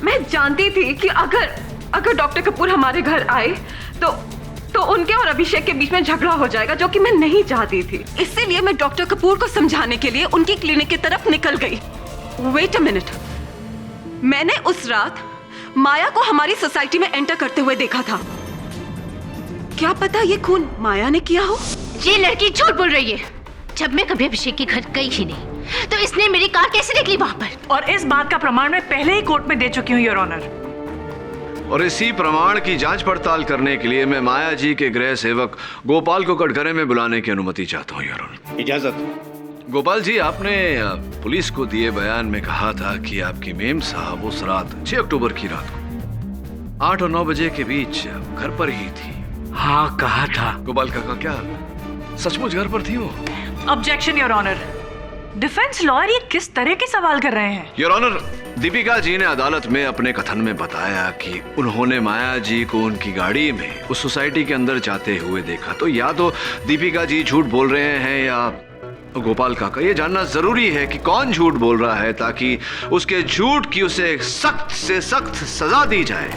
S3: मैं जानती थी कि अगर डॉक्टर कपूर हमारे घर आए तो उनके और अभिषेक के बीच में झगड़ा हो जाएगा, जो कि मैं नहीं चाहती थी। इसीलिए मैं डॉक्टर कपूर को समझाने के लिए उनकी क्लिनिक की तरफ निकल गई। वेट अ मिनट, मैंने उस रात माया को हमारी सोसाइटी में एंटर करते हुए देखा था। क्या पता ये खून माया ने किया हो?
S7: ये लड़की झूठ बोल रही है। जब मैं कभी अभिषेक के घर गई ही नहीं तो इसने मेरी कार कैसे निकली वहां पर?
S8: और इस बात का प्रमाण मैं पहले ही कोर्ट में दे चुकी हूँ, योर ऑनर।
S5: और इसी प्रमाण की जांच पड़ताल करने के लिए मैं माया जी के गृह सेवक गोपाल को कटघरे में बुलाने की अनुमति चाहता हूँ, योर ऑनर।
S11: इजाजत।
S5: गोपाल जी, आपने पुलिस को दिए बयान में कहा था कि आपकी मेम साहब उस रात 6 अक्टूबर की रात को 8 और 9 बजे के बीच घर पर ही थी।
S12: हाँ, कहा था।
S5: गोपाल काका, क्या सचमुच घर पर थी वो?
S8: Objection, your honour. Defence lawyer ये किस तरह के सवाल कर रहे हैं?
S5: योर ऑनर, दीपिका जी ने अदालत में अपने कथन में बताया कि उन्होंने माया जी को उनकी गाड़ी में उस सोसाइटी के अंदर जाते हुए देखा। तो या तो दीपिका जी झूठ बोल रहे हैं या गोपाल काका, ये जानना जरूरी है कि कौन झूठ बोल रहा है ताकि उसके झूठ की उसे सख्त से सख्त सजा दी जाए।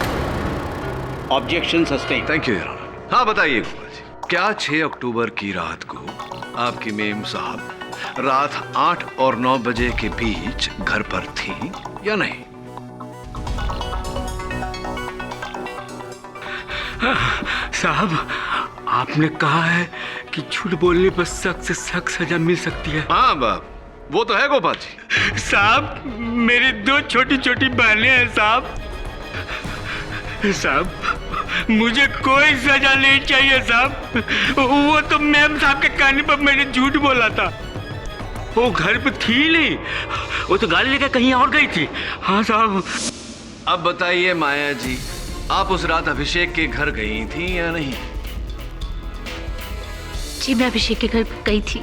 S11: Objection sustain.
S5: Thank you your honour. हाँ, बताइए गोपाल जी, क्या 6 अक्टूबर की रात को आपकी मेम साहब रात 8 और 9 बजे के बीच घर पर थी या नहीं?
S12: साहब, आपने कहा है कि झूठ बोलने पर सख्त से सख्त सजा मिल सकती है।
S5: हाँ बाप, वो तो है गोपाल जी।
S12: साहब, मेरी 2 छोटी छोटी बहनें हैं साहब। साहब, मुझे कोई सजा नहीं चाहिए साहब। वो तो मैम साहब के कहने पर मैंने झूठ बोला था। वो घर पे थी नहीं, वो तो गाड़ी लेकर कहीं और गई थी। हाँ साहब।
S5: अब बताइए माया जी, आप उस रात अभिषेक के घर गई थी या नहीं?
S7: जी, मैं अभिषेक के घर गई थी,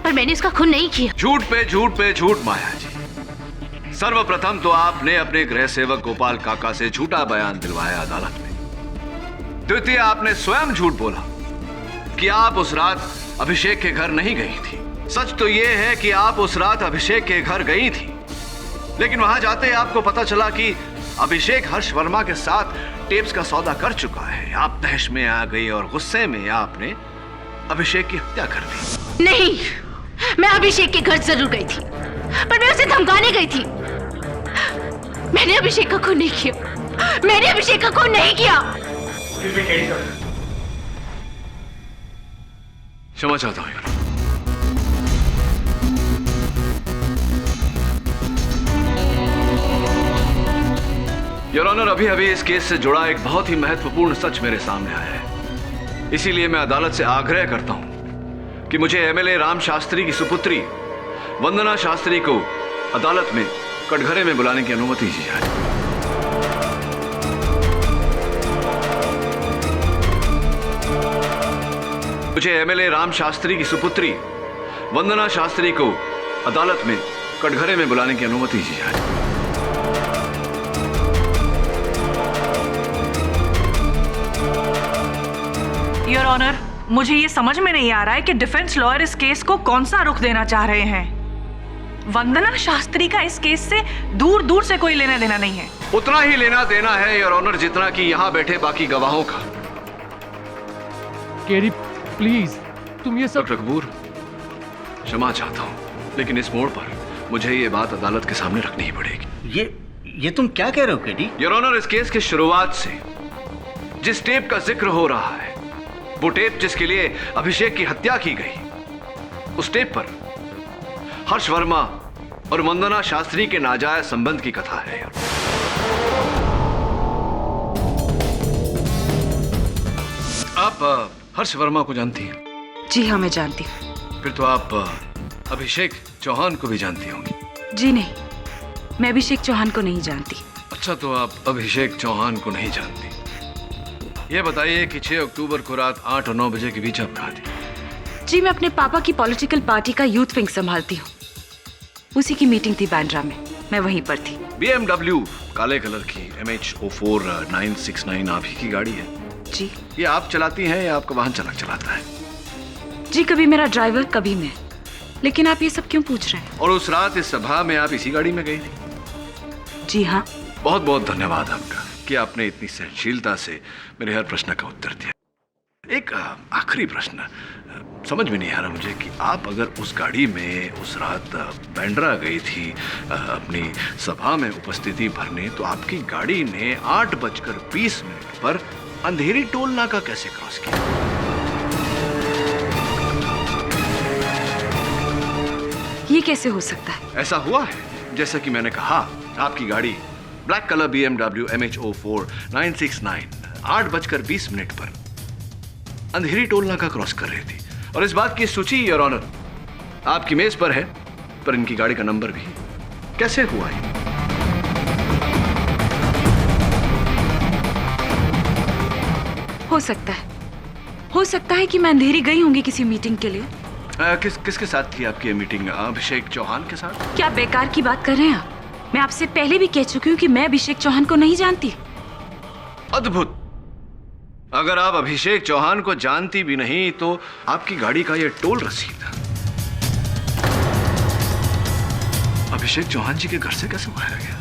S7: पर मैंने उसका खून नहीं किया।
S5: झूठ पे झूठ पे झूठ माया जी। सर्वप्रथम तो आपने अपने गृह सेवक गोपाल काका से झूठा बयान दिलवाया अदालत में। द्वितीय, आपने स्वयं झूठ बोला कि आप उस रात अभिषेक के घर नहीं गई थी। सच तो यह है कि आप उस रात अभिषेक के घर गई थी, लेकिन वहां जाते आपको पता चला कि अभिषेक हर्ष वर्मा के साथ टेप्स का सौदा कर चुका है। आप तहश में आ गई और गुस्से में आपने अभिषेक की हत्या कर दी।
S7: नहीं, मैं अभिषेक के घर जरूर गई थी, पर मैं उसे धमकाने गई थी। मैंने अभिषेक का खून नहीं किया। मैंने अभिषेक का खून नहीं किया।
S5: क्षमा चाहता हूं। योर ऑनर, अभी अभी इस केस से जुड़ा एक बहुत ही महत्वपूर्ण सच मेरे सामने आया है। इसीलिए मैं अदालत से आग्रह करता हूं कि मुझे एमएलए राम शास्त्री की सुपुत्री वंदना शास्त्री को अदालत में कटघरे में बुलाने की अनुमति दी जाए। मुझे एमएलए राम शास्त्री की सुपुत्री वंदना शास्त्री को अदालत में कटघरे में बुलाने की अनुमति दी जाए।
S8: योर ऑनर, मुझे ये समझ में नहीं आ रहा है कि डिफेंस लॉयर इस केस को कौन सा रुख देना चाह रहे हैं। वंदना शास्त्री का इस केस से दूर दूर से कोई लेना देना नहीं है।
S5: उतना ही लेना देना है योर ऑनर जितना कि यहां बैठे बाकी गवाहों का।
S2: केरी, प्लीज, तुम ये सब।
S5: डॉक्टर कपूर, क्षमा चाहता हूं, लेकिन इस मोड़ पर मुझे ये बात अदालत के सामने रखनी ही पड़ेगी।
S11: ये तुम क्या कह रहे हो केडी?
S5: योर ऑनर, इस केस की शुरुआत से जिस टेप का जिक्र हो रहा है, वो टेप जिसके लिए अभिषेक की हत्या की गई, उस टेप पर हर्ष वर्मा और वंदना शास्त्री के नाजायज संबंध की कथा है। आप हर्ष वर्मा को जानती हैं?
S3: जी हाँ, मैं जानती हूँ।
S5: फिर तो आप अभिषेक चौहान को भी जानती होंगी।
S3: जी नहीं, मैं अभिषेक चौहान को नहीं जानती।
S5: अच्छा, तो आप अभिषेक चौहान को नहीं जानती। ये बताइए कि 6 अक्टूबर को रात 8 और 9 बजे के बीच आप कहाँ थी?
S3: जी, मैं अपने पापा की पॉलिटिकल पार्टी का यूथ विंग संभालती हूँ। उसी की मीटिंग थी बांद्रा में, मैं वहीं पर थी।
S5: BMW काले कलर की MH04 969 आप ही की गाड़ी है?
S3: जी।
S5: ये आप चलाती हैं या आपका वाहन चालक चलाता है?
S3: जी, कभी मेरा ड्राइवर, कभी मैं। लेकिन आप ये सब क्यों पूछ रहे हैं?
S5: और उस रात इस सभा में आप इसी गाड़ी में गई थी?
S3: जी हाँ।
S5: बहुत बहुत धन्यवाद आपका कि आपने इतनी सहनशीलता से मेरे हर प्रश्न का उत्तर दिया। एक आखिरी प्रश्न, समझ में नहीं आ रहा मुझे कि आप अगर उस गाड़ी में उस रात बांद्रा गई थी अपनी सभा में उपस्थिति भरने, तो आपकी गाड़ी ने 8:20 पर अंधेरी टोल नाका कैसे क्रॉस किया?
S3: ये कैसे हो सकता है?
S5: ऐसा हुआ है, जैसा कि मैंने कहा, आपकी गाड़ी ब्लैक कलर BMW MH04 969 8:20 पर अंधेरी टोल नाका क्रॉस कर रही थी। और इस बात की सूची, योर ऑनर, आपकी मेज पर है, पर इनकी गाड़ी का नंबर भी। कैसे हुआ ये?
S3: हो सकता है कि मैं अंधेरी गई होंगी किसी मीटिंग के लिए।
S5: किसके साथ थी आपकी मीटिंग? अभिषेक चौहान के साथ?
S3: क्या बेकार की बात कर रहे हैं आप? मैं आपसे पहले भी कह चुकी हूँ कि मैं अभिषेक चौहान को नहीं जानती।
S5: अद्भुत। अगर आप अभिषेक चौहान को जानती भी नहीं, तो आपकी गाड़ी का यह टोल रसीद अभिषेक चौहान जी के घर से कैसे उठाया गया?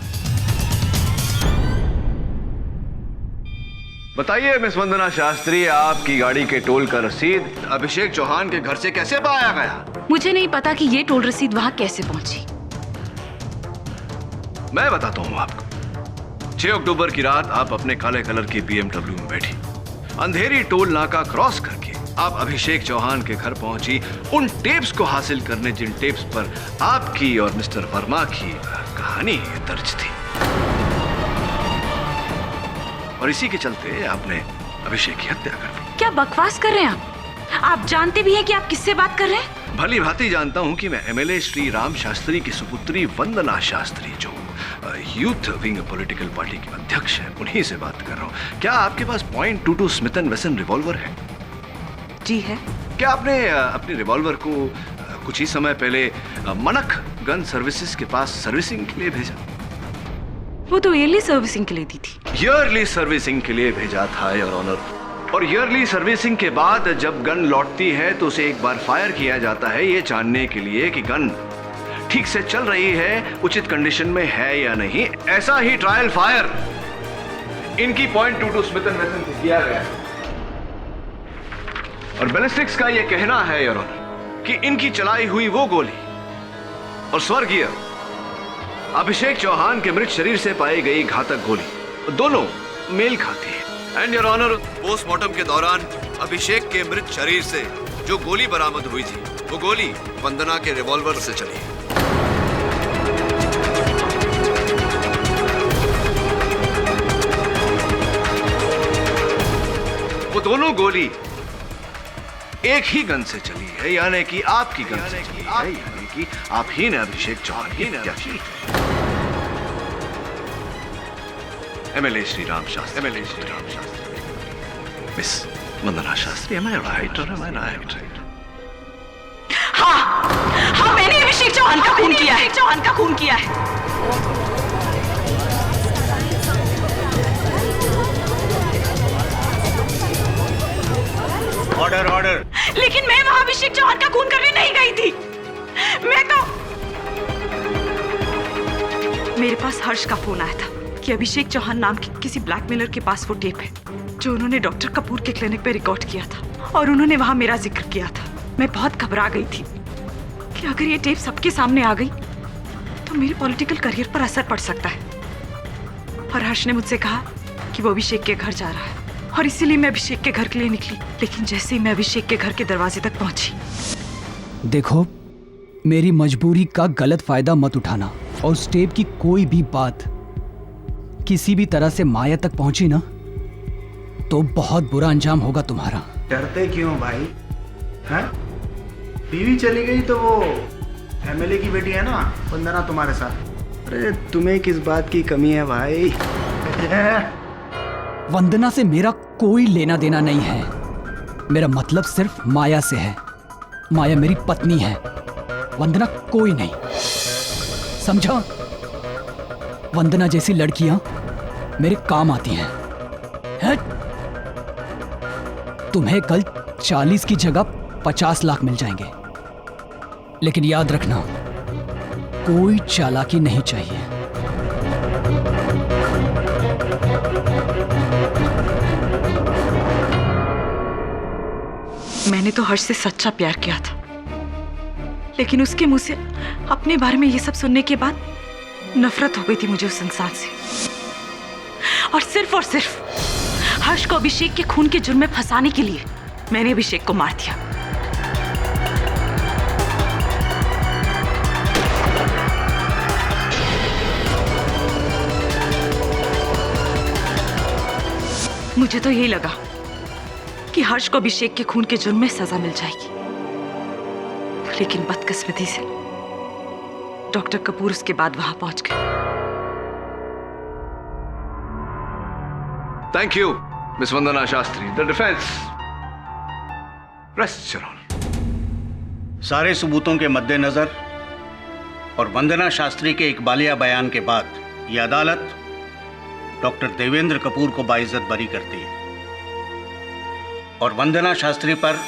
S5: बताइए मिस वंदना शास्त्री, आपकी गाड़ी के टोल का रसीद अभिषेक चौहान के घर से कैसे पाया गया?
S3: मुझे नहीं पता कि ये टोल रसीद वहां कैसे पहुंची।
S5: मैं बताता हूं आपको। 6 अक्टूबर की रात आप अपने काले कलर की BMW में बैठी, अंधेरी टोल नाका क्रॉस करके आप अभिषेक चौहान के घर पहुंची, उन टेप्स को हासिल करने जिन टेप्स पर आपकी और मिस्टर वर्मा की कहानी दर्ज थी। और इसी के चलते आपने अभिषेक की हत्या कर दी।
S3: क्या बकवास कर रहे हैं आप? आप जानते भी हैं कि आप किससे बात कर रहे हैं?
S5: भली भांति जानता हूं कि मैं MLA श्री राम शास्त्री की सुपुत्री वंदना शास्त्री, जो यूथ विंग पॉलिटिकल पार्टी के अध्यक्ष हैं, उन्हीं से बात कर रहा हूं। क्या आपके पास .22 स्मिथ एंड वेसन रिवॉल्वर है?
S3: जी है।
S5: क्या आपने अपनी रिवॉल्वर को कुछ ही समय पहले मनक गन सर्विसेज के पास सर्विसिंग के लिए भेजा?
S3: वो तो ईयरली सर्विसिंग के लिए दी थी।
S5: ईयरली सर्विसिंग के लिए भेजा था, योर ऑनर। और ईयरली सर्विसिंग के बाद जब गन लौटती है तो उसे एक बार फायर किया जाता है, ये जानने के लिए कि गन ठीक से चल रही है, उचित कंडीशन में है या नहीं। ऐसा ही ट्रायल फायर इनकी .22 स्मिथ एंड वेसन से किया गया। और बैलिस्टिक्स का यह कहना है, योर ऑनर, कि इनकी चलाई हुई वो गोली और स्वर्गीय अभिषेक चौहान के मृत शरीर से पाई गई घातक गोली दोनों मेल खाती है। एंड योर ऑनर, पोस्टमार्टम के दौरान अभिषेक के मृत शरीर से जो गोली बरामद हुई थी, वो गोली वंदना के रिवॉल्वर से चली है। वो दोनों गोली एक ही गन से चली है, यानी कि आपकी गन से चली है, यानी कि आप ही ने अभिषेक चौहान की हत्या की। MLA Shri Ram Shastri, miss Vandana Shastri, am I right or am I not?
S3: हाँ, मैंने अभिषेक चौहान का खून किया है। चौहान का खून किया है।
S11: Order order.
S3: लेकिन मैं वहां अभिषेक चौहान का खून करने नहीं गई थी। मैं तो मेरे पास हर्ष का फोन आया था कि अभिषेक चौहान नाम के किसी ब्लैकमेलर के पास वो टेप है जो उन्होंने डॉक्टर कपूर के क्लिनिक पे रिकॉर्ड किया था, और उन्होंने वहां मेरा जिक्र किया था। मैं बहुत घबरा गई थी कि अगर ये टेप सबके सामने आ गई तो मेरे पॉलिटिकल करियर पर असर पड़ सकता है। और हर्ष ने मुझसे कहा कि वो अभिषेक के घर जा रहा है और इसीलिए मैं अभिषेक के घर के लिए निकली। लेकिन जैसे ही मैं अभिषेक के घर के दरवाजे तक पहुंची,
S1: देखो, मेरी मजबूरी का गलत फायदा मत उठाना, और उस टेप की कोई भी बात किसी भी तरह से माया तक पहुंची ना, तो बहुत बुरा अंजाम होगा तुम्हारा।
S6: डरते क्यों भाई? हैं? बीवी चली गई तो वो एमएलए की बेटी है ना, वंदना तुम्हारे साथ। अरे तुम्हें किस बात की कमी है भाई?
S1: वंदना से मेरा कोई लेना देना नहीं है। मेरा मतलब सिर्फ माया से है। माया मेरी पत्नी है, वंदना कोई नहीं, समझा? वंदना जैसी लड़कियां मेरे काम आती हैं। तुम्हें कल 40 की जगह 50 लाख मिल जाएंगे, लेकिन याद रखना, कोई चालाकी नहीं चाहिए।
S3: मैंने तो हर्ष से सच्चा प्यार किया था, लेकिन उसके मुंह से अपने बारे में ये सब सुनने के बाद नफरत हो गई थी मुझे उस इंसान से। और सिर्फ हर्ष को अभिषेक के खून के जुर्म में फंसाने के लिए मैंने अभिषेक को मार दिया। मुझे तो यही लगा कि हर्ष को अभिषेक के खून के जुर्म में सजा मिल जाएगी, लेकिन बदकिस्मती से डॉक्टर कपूर उसके बाद वहां पहुंच गए।
S5: Thank you miss Vandana Shastri. The defence rest your honour.
S11: सारे सबूतों के मद्देनजर और वंदना शास्त्री के इकबालिया बयान के बाद यह अदालत डॉक्टर देवेंद्र कपूर को बाइज्जत बरी करती है और वंदना शास्त्री पर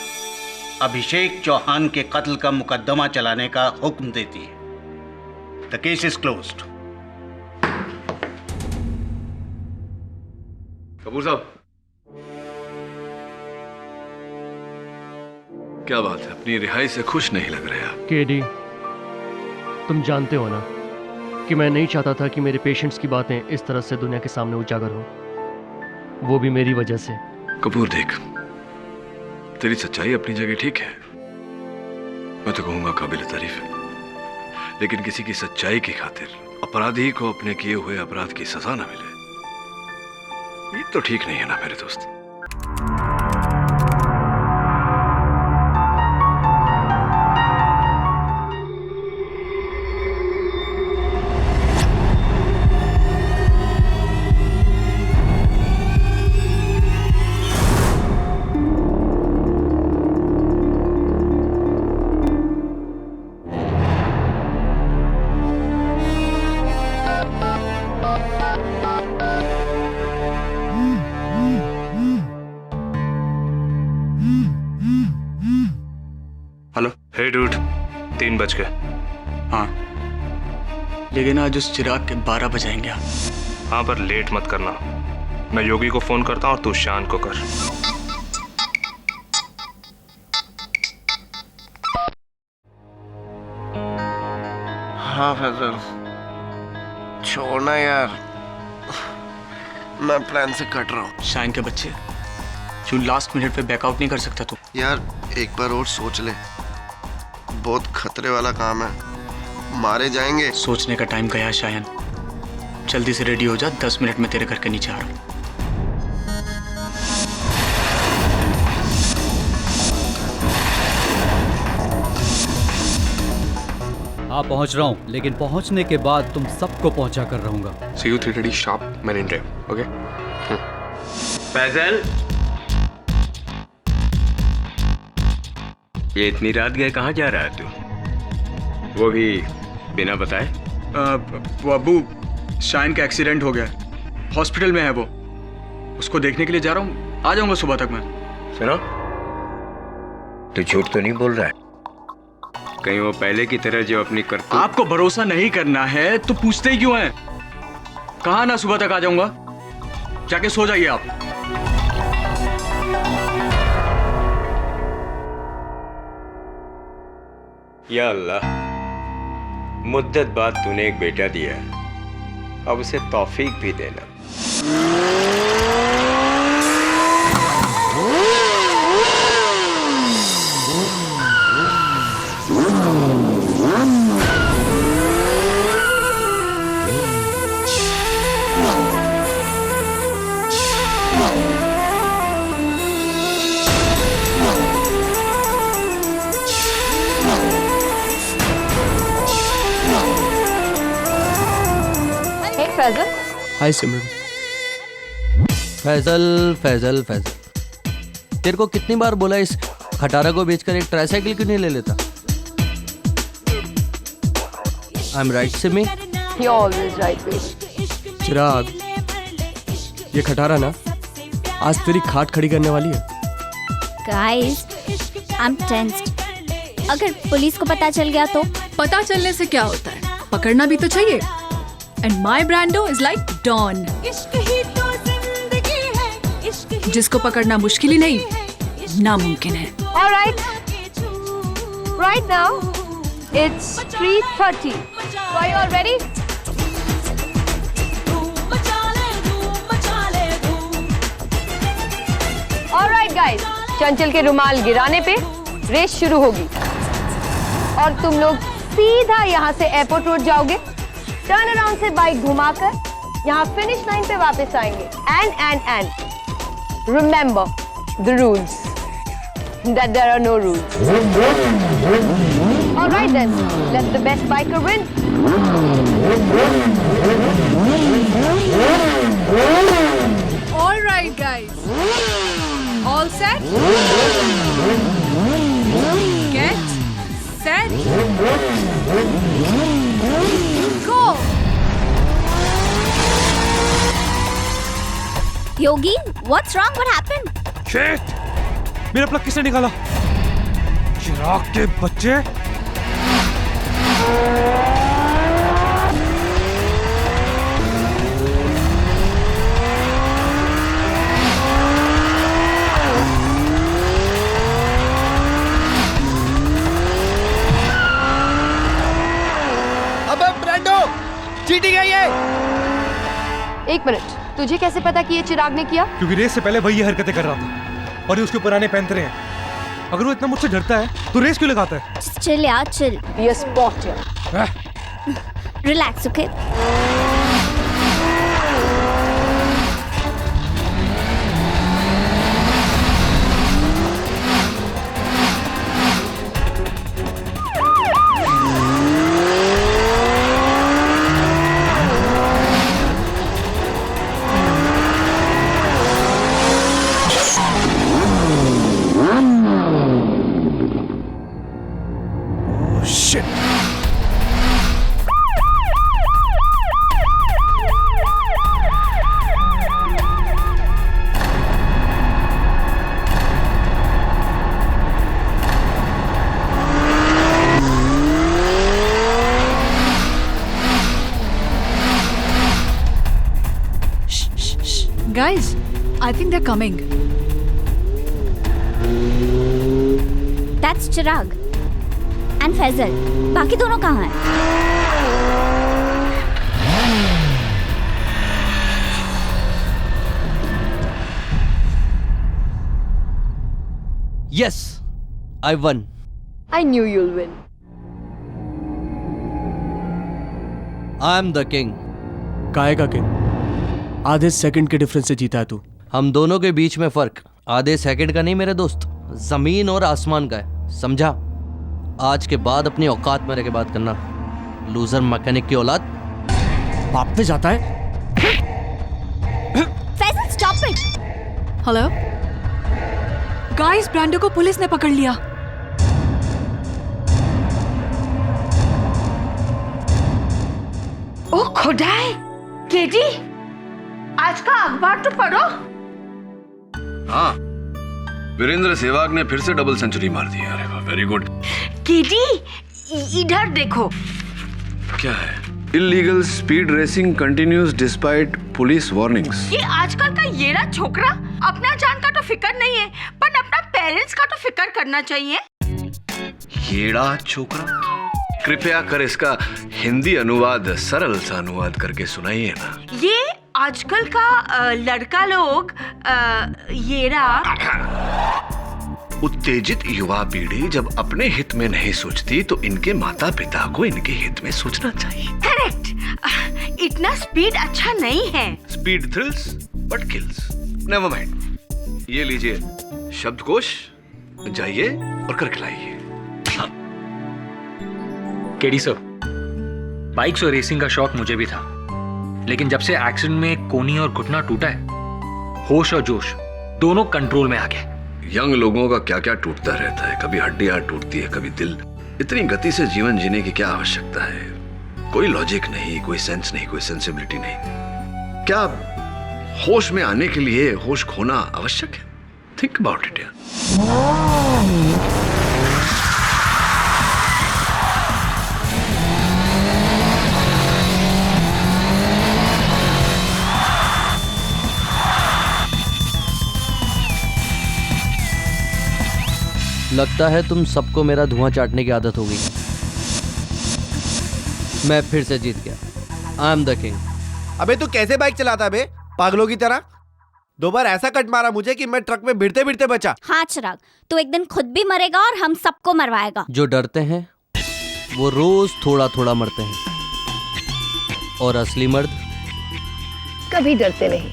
S11: अभिषेक चौहान के कत्ल का मुकदमा चलाने का हुक्म देती है। The case is closed.
S5: Kapoor साहब, क्या बात है, अपनी रिहाई से खुश नहीं लग रहे आप?
S2: केडी, तुम जानते हो ना कि मैं नहीं चाहता था कि मेरे पेशेंट्स की बातें इस तरह से दुनिया के सामने उजागर हो, वो भी मेरी वजह से।
S5: कपूर देख, तेरी सच्चाई अपनी जगह ठीक है, मैं तो कहूंगा काबिल तारीफ है, लेकिन किसी की सच्चाई की खातिर अपराधी को अपने किए हुए अपराध की सजा न मिले, ये तो ठीक नहीं है ना मेरे दोस्त।
S13: हेलो। हे डूड, 3 बज गए।
S14: हाँ, लेकिन आज उस चिराग के 12 बजाएंगे।
S13: हाँ, पर लेट मत करना। मैं योगी को फोन करता हूँ और तू शान को कर।
S15: हाँ फैजल, छोड़ना यार, मैं प्लान से कट रहा हूँ।
S14: शाइन के बच्चे, क्यों लास्ट मिनट पे बैकआउट नहीं कर सकता तू?
S15: यार एक बार और सोच ले, बहुत खतरे वाला काम है, मारे जाएंगे।
S14: सोचने का टाइम गया शायन, जल्दी से रेडी हो जा, 10 मिनट में तेरे घर के नीचे आ रहा हूँ।
S16: हाँ पहुंच रहा हूँ, लेकिन पहुंचने के बाद तुम सबको पहुंचा कर रहूंगा।
S13: See you 3:30 sharp, Marine Drive, okay?
S12: Faizal, ये इतनी रात गए कहाँ जा रहा है तू? वो भी बिना बताए?
S14: वो अब्बू, शाइन का एक्सीडेंट हो गया, हॉस्पिटल में है वो, उसको देखने के लिए जा रहा हूँ, आ जाऊंगा सुबह तक मैं।
S12: सुनो, तू झूठ तो नहीं बोल रहा है? कहीं वो पहले की तरह जो अपनी करतूत।
S14: आपको भरोसा नहीं करना है तो पूछते ही क्यों हैं? कहा ना सुबह तक आ जाऊंगा, जाके सो जाइए आप।
S12: या अल्लाह, मुद्दत बाद तूने एक बेटा दिया, अब उसे तौफीक भी देना।
S17: फैजल।
S18: हाय सिमरन।
S19: फैजल फैजल फैजल, तेरे को कितनी बार बोला इस खटारा को बेचकर एक ट्राईसाइकिल क्यों नहीं ले लेता? I am right Simi?
S17: You're always right, baby.
S18: चिराग, ये खटारा ना आज तेरी खाट खड़ी करने वाली है।
S20: Guys, I'm tensed. अगर पुलिस को पता चल गया तो?
S21: पता चलने से क्या होता है, पकड़ना भी तो चाहिए। And my Brando is like Dawn. जिसको पकड़ना मुश्किल ही नहीं, नामुमकिन है।
S17: All right. Right now, it's 3:30. So are you all ready? All right, guys. चंचल के रुमाल गिराने पे रेस शुरू होगी और तुम लोग सीधा यहाँ से एयरपोर्ट रोड जाओगे, टर्न अराउंड से बाइक घुमाकर यहाँ फिनिश लाइन पे वापस आएंगे। And remember the rules, that there are no rules. All right then, let the best biker win.
S21: All right, guys. All set? Get set. Go.
S20: Yogi, what's wrong? What happened?
S13: Shit! मेरा plug किसने निकाला? चिराग के बच्चे!
S17: अबे Brando, cheating है ये। एक minute, तुझे कैसे पता कि ये चिराग ने किया?
S13: क्योंकि रेस से पहले वही ये हरकतें कर रहा था और ये उसके पुराने पैंतरे हैं। अगर वो इतना मुझसे डरता है तो रेस क्यों लगाता है?
S20: चिल यार, चिल।
S17: ये स्पॉट है।
S20: Relax, okay?
S21: Guys, I think they're coming.
S20: That's Chirag and Faizal. बाकी दोनों कहाँ हैं?
S19: Yes, I won.
S17: I knew you'll win.
S19: I am the king.
S18: काहे का किंग? आधे सेकंड के डिफरेंस से जीता है तू।
S19: हम दोनों के बीच में फर्क आधे सेकंड का नहीं मेरे दोस्त, जमीन और आसमान का है, समझा? आज के बाद अपनी औकात में रह के बात करना, लूजर मैकेनिक की औलाद।
S18: बाप पे जाता है।
S20: Faizal, stop it.
S21: Hello guys, Brando को पुलिस ने पकड़ लिया।
S3: ओ खुदाई, केडी, आज का अखबार तो पढ़ो।
S5: हाँ, वीरेंद्र सहवाग ने फिर से डबल सेंचुरी मार दी। अरे वाह, वेरी गुड।
S3: केडी, इधर देखो।
S5: क्या है? Illegal speed racing continues despite police warnings.
S3: ये आजकल का येड़ा छोकरा अपना जान का तो फिक्र नहीं है, पर अपना पेरेंट्स का तो फिक्र करना चाहिए।
S5: येड़ा छोकरा? कृपया कर इसका हिंदी अनुवाद सरल सा अनुवाद करके सुनाइए ना।
S3: ये आजकल का लड़का लोग येड़ा।
S5: उत्तेजित युवा पीढ़ी जब अपने हित में नहीं सोचती तो इनके माता पिता को इनके हित में सोचना चाहिए।
S3: करेक्ट। इतना स्पीड अच्छा नहीं है।
S5: Speed thrills but kills. Never mind. ये लीजिए शब्दकोश, जाइए और करके लाइए।
S22: केडी सर, बाइक्स और रेसिंग का शौक मुझे भी था,
S14: लेकिन जब से एक्सीडेंट में कोनी और घुटना टूटा है, होश और जोश दोनों कंट्रोल में आ गए।
S5: यंग लोगों का क्या क्या टूटता रहता है, कभी हड्डियां टूटती है, कभी दिल। इतनी गति से जीवन जीने की क्या आवश्यकता है? कोई लॉजिक नहीं, कोई सेंस नहीं, कोई सेंसिबिलिटी नहीं। क्या होश में आने के लिए होश खोना आवश्यक है? थिंक अबाउट इट यार।
S19: लगता है तुम सबको मेरा धुआं चाटने की आदत हो गई। मैं फिर से जीत गया। I am the king.
S4: अबे तू कैसे बाइक चलाता है बे, पागलों की तरह? 2 बार ऐसा कट मारा मुझे कि मैं ट्रक में भिड़ते भिड़ते बचा।
S20: हाँ चिराग, तू एक दिन खुद भी मरेगा और हम सबको मरवाएगा।
S19: जो डरते हैं वो रोज थोड़ा थोड़ा मरते हैं, और असली मर्द
S17: कभी डरते नहीं।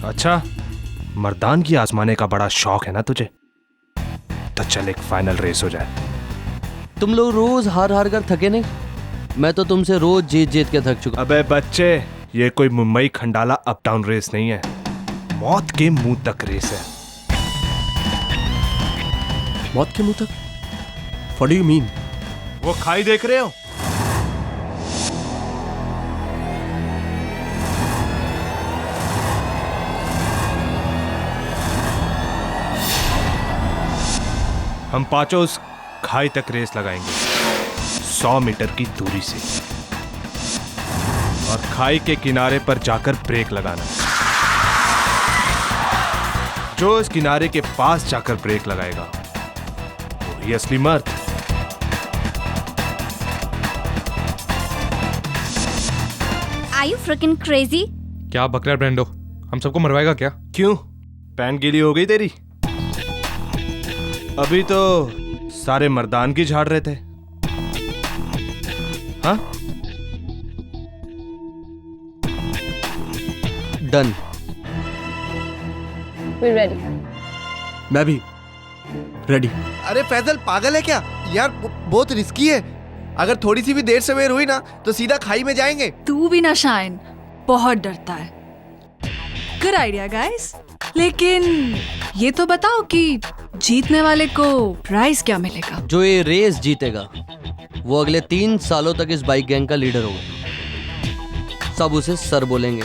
S13: अच्छा, मर्दान की आजमाने का बड़ा शौक है ना तुझे? तो चल एक फाइनल रेस हो जाए।
S19: तुम लोग रोज हार हार कर थके नहीं, मैं तो तुमसे रोज जीत जीत के थक चुका।
S13: अबे बच्चे, ये कोई Mumbai Khandala up down race नहीं है, मौत के मुंह तक रेस है।
S18: मौत के मुंह तक? What do you mean?
S13: वो खाई देख रहे हो? हम पांचों उस खाई तक रेस लगाएंगे 100 मीटर की दूरी से, और खाई के किनारे पर जाकर ब्रेक लगाना। जो इस किनारे के पास जाकर ब्रेक लगाएगा वही असली मर्द।
S20: Are you freaking crazy?
S13: क्या बक रहा है ब्रेंडो? हम सबको मरवाएगा क्या? क्यों? पैंट गीली हो गई तेरी? अभी तो सारे मर्दान की झाड़ रहे थे। हाँ?
S19: डन।
S17: We're ready.
S18: मैं भी रेडी।
S4: अरे फैजल पागल है क्या यार? बहुत रिस्की है। अगर थोड़ी सी भी देर सवेर हुई ना तो सीधा खाई में जाएंगे।
S21: तू भी ना शाइन, बहुत डरता है। गुड आइडिया गाइस, लेकिन ये तो बताओ कि जीतने वाले को प्राइज क्या मिलेगा?
S19: जो ये रेस जीतेगा वो अगले 3 सालों तक इस बाइक गैंग का लीडर होगा। सब उसे सर बोलेंगे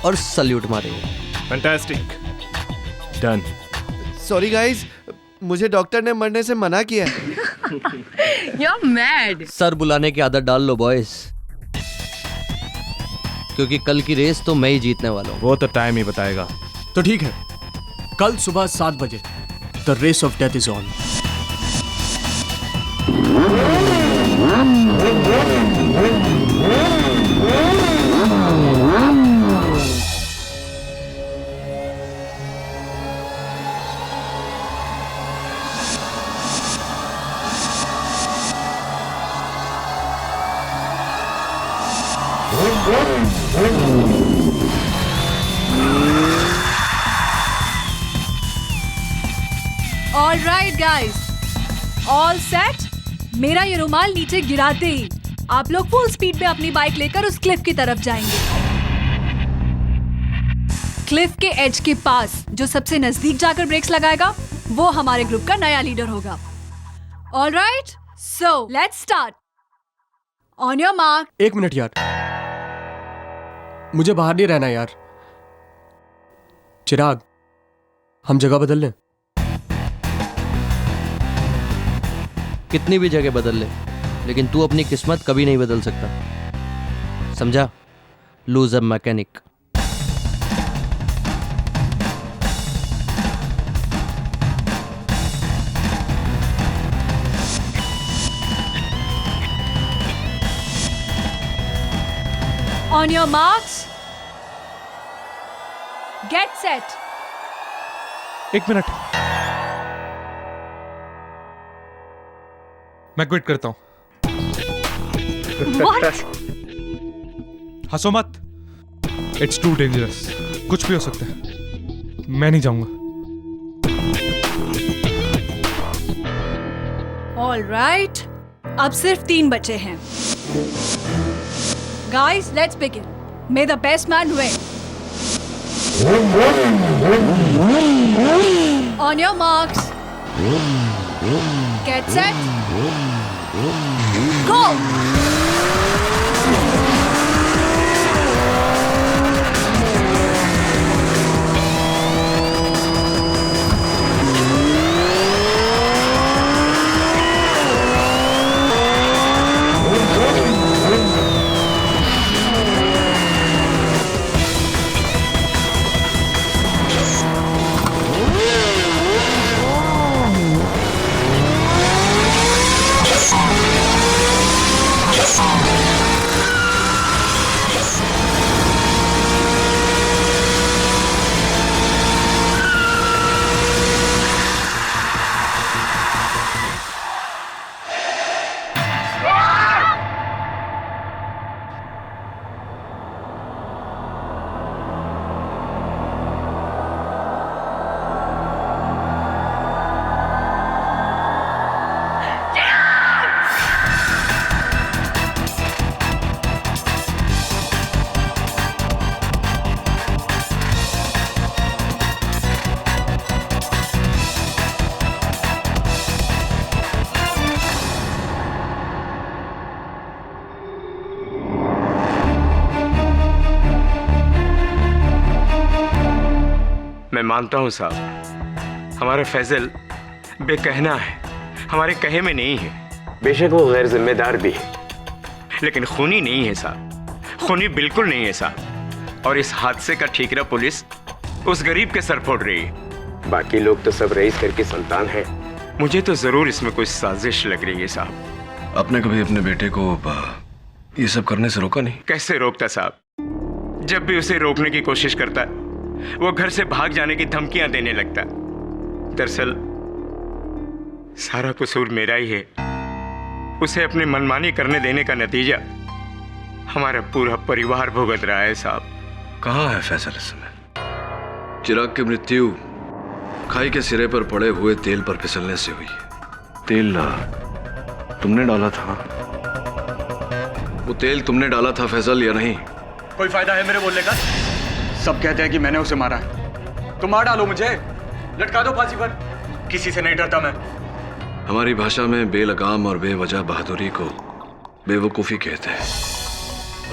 S19: और सल्यूट मारेंगे।
S13: फैंटास्टिक। डन।
S4: सॉरी गाइस, मुझे डॉक्टर ने मरने से मना किया है।
S17: You're mad.
S19: सर बुलाने की आदत डाल लो बॉयज, क्योंकि कल की रेस तो मैं ही जीतने वाला हूँ।
S13: वो तो टाइम ही बताएगा।
S18: तो ठीक है, कल सुबह 7 बजे the race of death is on.
S21: All right guys, all set. मेरा ये रुमाल नीचे गिराते ही आप लोग फुल स्पीड पे अपनी बाइक लेकर उस क्लिफ की तरफ जाएंगे। क्लिफ के एज के पास जो सबसे नजदीक जाकर ब्रेक्स लगाएगा वो हमारे ग्रुप का नया लीडर होगा। All right, so let's start. On your mark.
S18: 1 minute यार, मुझे बाहर नहीं रहना यार। चिराग, हम जगह बदल लें?
S19: कितनी भी जगह बदल ले, लेकिन तू अपनी किस्मत कभी नहीं बदल सकता, समझा? Loser mechanic.
S21: On your marks, get set.
S13: 1 minute, मैं क्विट करता हूं।
S21: What?
S13: हंसो मत, इट्स टू डेंजरस। कुछ भी हो सकता है, मैं नहीं जाऊंगा।
S21: All right, अब सिर्फ 3 बचे हैं। Guys, let's begin. May the best man win. On your marks. Get set. Go!
S14: मैं मानता हूं साहब, हमारा फैजल बेकहना है, हमारे कहे में नहीं है। बेशक वो गैर जिम्मेदार भी है, लेकिन खूनी नहीं है साहब, खूनी बिल्कुल नहीं है साहब। और इस हादसे का ठीकरा पुलिस उस गरीब के सर फोड़ रही है। बाकी लोग तो सब रईस घर की संतान है, मुझे तो जरूर इसमें कोई साजिश लग रही है साहब।
S5: आपने कभी अपने बेटे को ये सब करने से रोका नहीं?
S14: कैसे रोकता साहब? जब भी उसे रोकने की कोशिश करता वो घर से भाग जाने की धमकियां देने लगता। दरअसल सारा कसूर मेरा ही है। उसे अपनी मनमानी करने देने का नतीजा हमारा पूरा परिवार भुगत रहा है साहब।
S5: कहाँ है फैसल इस समय? चिराग की मृत्यु खाई के सिरे पर पड़े हुए तेल पर फिसलने से हुई। तेल तुमने डाला था? वो तेल तुमने डाला था फैसल या नहीं?
S14: कोई फायदा है मेरे बोलने का? सब कहते हैं कि मैंने उसे मारा है। तो मार डालो मुझे, लटका दो फांसी पर। किसी से नहीं डरता मैं।
S5: हमारी भाषा में बेलगाम और बेवजह बहादुरी को बेवकूफी कहते हैं।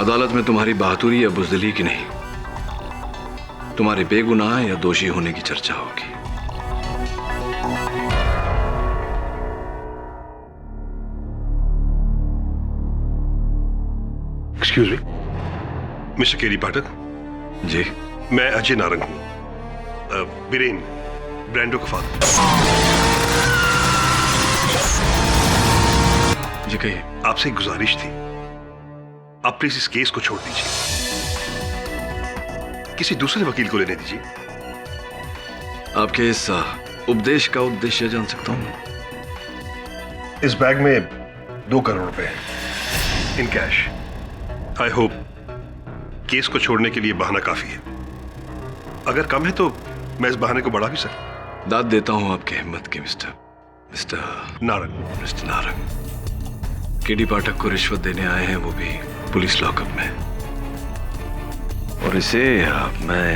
S5: अदालत में तुम्हारी बहादुरी या बुजदिली की नहीं, तुम्हारे बेगुनाह या दोषी होने की चर्चा होगी।
S9: एक्सक्यूज मी, मिस्टर केडी पाठक।
S5: जी,
S9: मैं अजय नारंग हूं, बीरेन ब्रांडो का फादर।
S5: जी कहिए।
S9: आपसे एक गुजारिश थी, आप प्लीज इस केस को छोड़ दीजिए, किसी दूसरे वकील को लेने दीजिए।
S5: आपके इस उपदेश का उद्देश्य जान सकता हूं?
S9: इस बैग में 2 करोड़ रुपए हैं in cash. I hope case को छोड़ने के लिए बहाना काफी है। अगर कम है तो मैं इस बहाने को बढ़ा भी सकता।
S5: दाद देता हूं आपकी हिम्मत की mister
S9: Narang.
S5: Mister Narang, KD Pathak को रिश्वत देने आए हैं, वो भी पुलिस लॉकअप में। और इसे मैं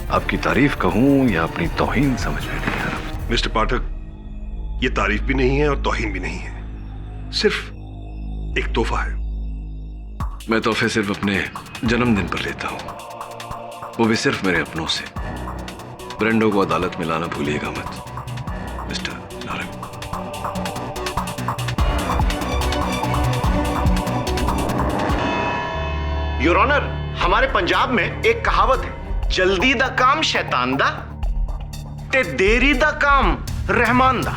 S5: आपकी तारीफ कहूं या अपनी तौहीन समझ में नहीं आ रहा।
S9: मिस्टर पाठक, ये तारीफ भी नहीं है और तौहीन भी नहीं है, सिर्फ एक तोहफा है।
S5: मैं तोहफे सिर्फ अपने जन्मदिन पर लेता हूं, वो भी सिर्फ मेरे अपनों से। ब्रेंडो को अदालत में लाना भूलिएगा मत मिस्टर नारंग।
S22: योर ऑनर, हमारे पंजाब में एक कहावत है, जल्दी दा काम शैतान दा ते देरी दा काम रहमान दा।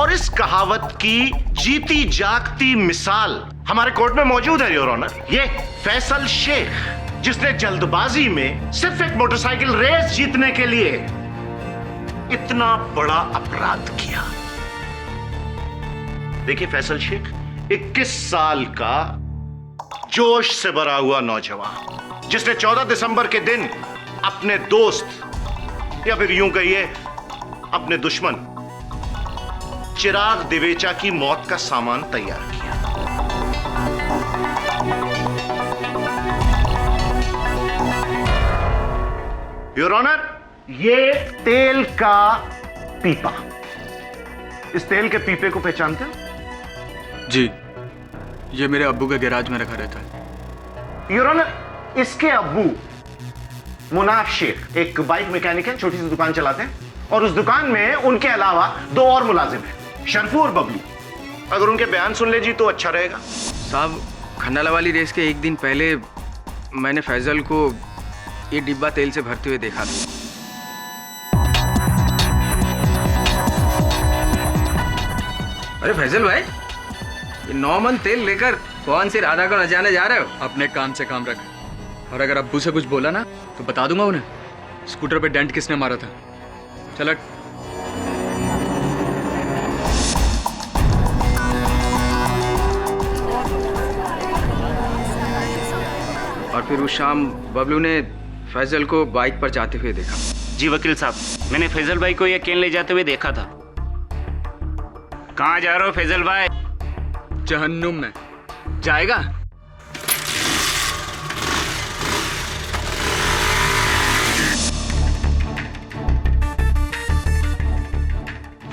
S22: और इस कहावत की जीती जागती मिसाल हमारे कोर्ट में मौजूद है योर ऑनर। ये फैसल शेख, जिसने जल्दबाजी में सिर्फ एक मोटरसाइकिल रेस जीतने के लिए इतना बड़ा अपराध किया। देखिए फैसल शेख 21 साल का जोश से भरा हुआ नौजवान, जिसने 14 दिसंबर के दिन अपने दोस्त या फिर यूं कहिए अपने दुश्मन चिराग दिवेचा की मौत का सामान तैयार किया। योर ऑनर, ये तेल का पीपा, इस तेल के पीपे को पहचानते हो?
S7: जी, ये मेरे अब्बू के गैराज में रखा रहता है।
S22: योर ऑनर, इसके अब्बू मुनाफ शेख एक बाइक मैकेनिक है, छोटी सी दुकान चलाते हैं, और उस दुकान में उनके अलावा 2 और मुलाजिम हैं, शरफू और बबलू। अगर उनके बयान सुन ले जी तो अच्छा रहेगा।
S7: साहब, खंडाला वाली रेस के एक दिन पहले मैंने फैजल को ये डिब्बा तेल से भरते हुए देखा था। अरे फैजल भाई, ये 9 मन तेल लेकर कौन सी राधा को न जाने जा रहे हो? अपने काम से काम रख, और अगर अब्बू से कुछ बोला ना तो बता दूंगा उन्हें स्कूटर पे डेंट किसने मारा था। चल हट। और फिर उस शाम बबलू ने फैजल को बाइक पर जाते हुए देखा।
S11: जी वकील साहब, मैंने फैजल भाई को ये केन ले जाते हुए देखा था। कहाँ जा रहे हो फैजल भाई?
S7: जहन्नुम में जाएगा।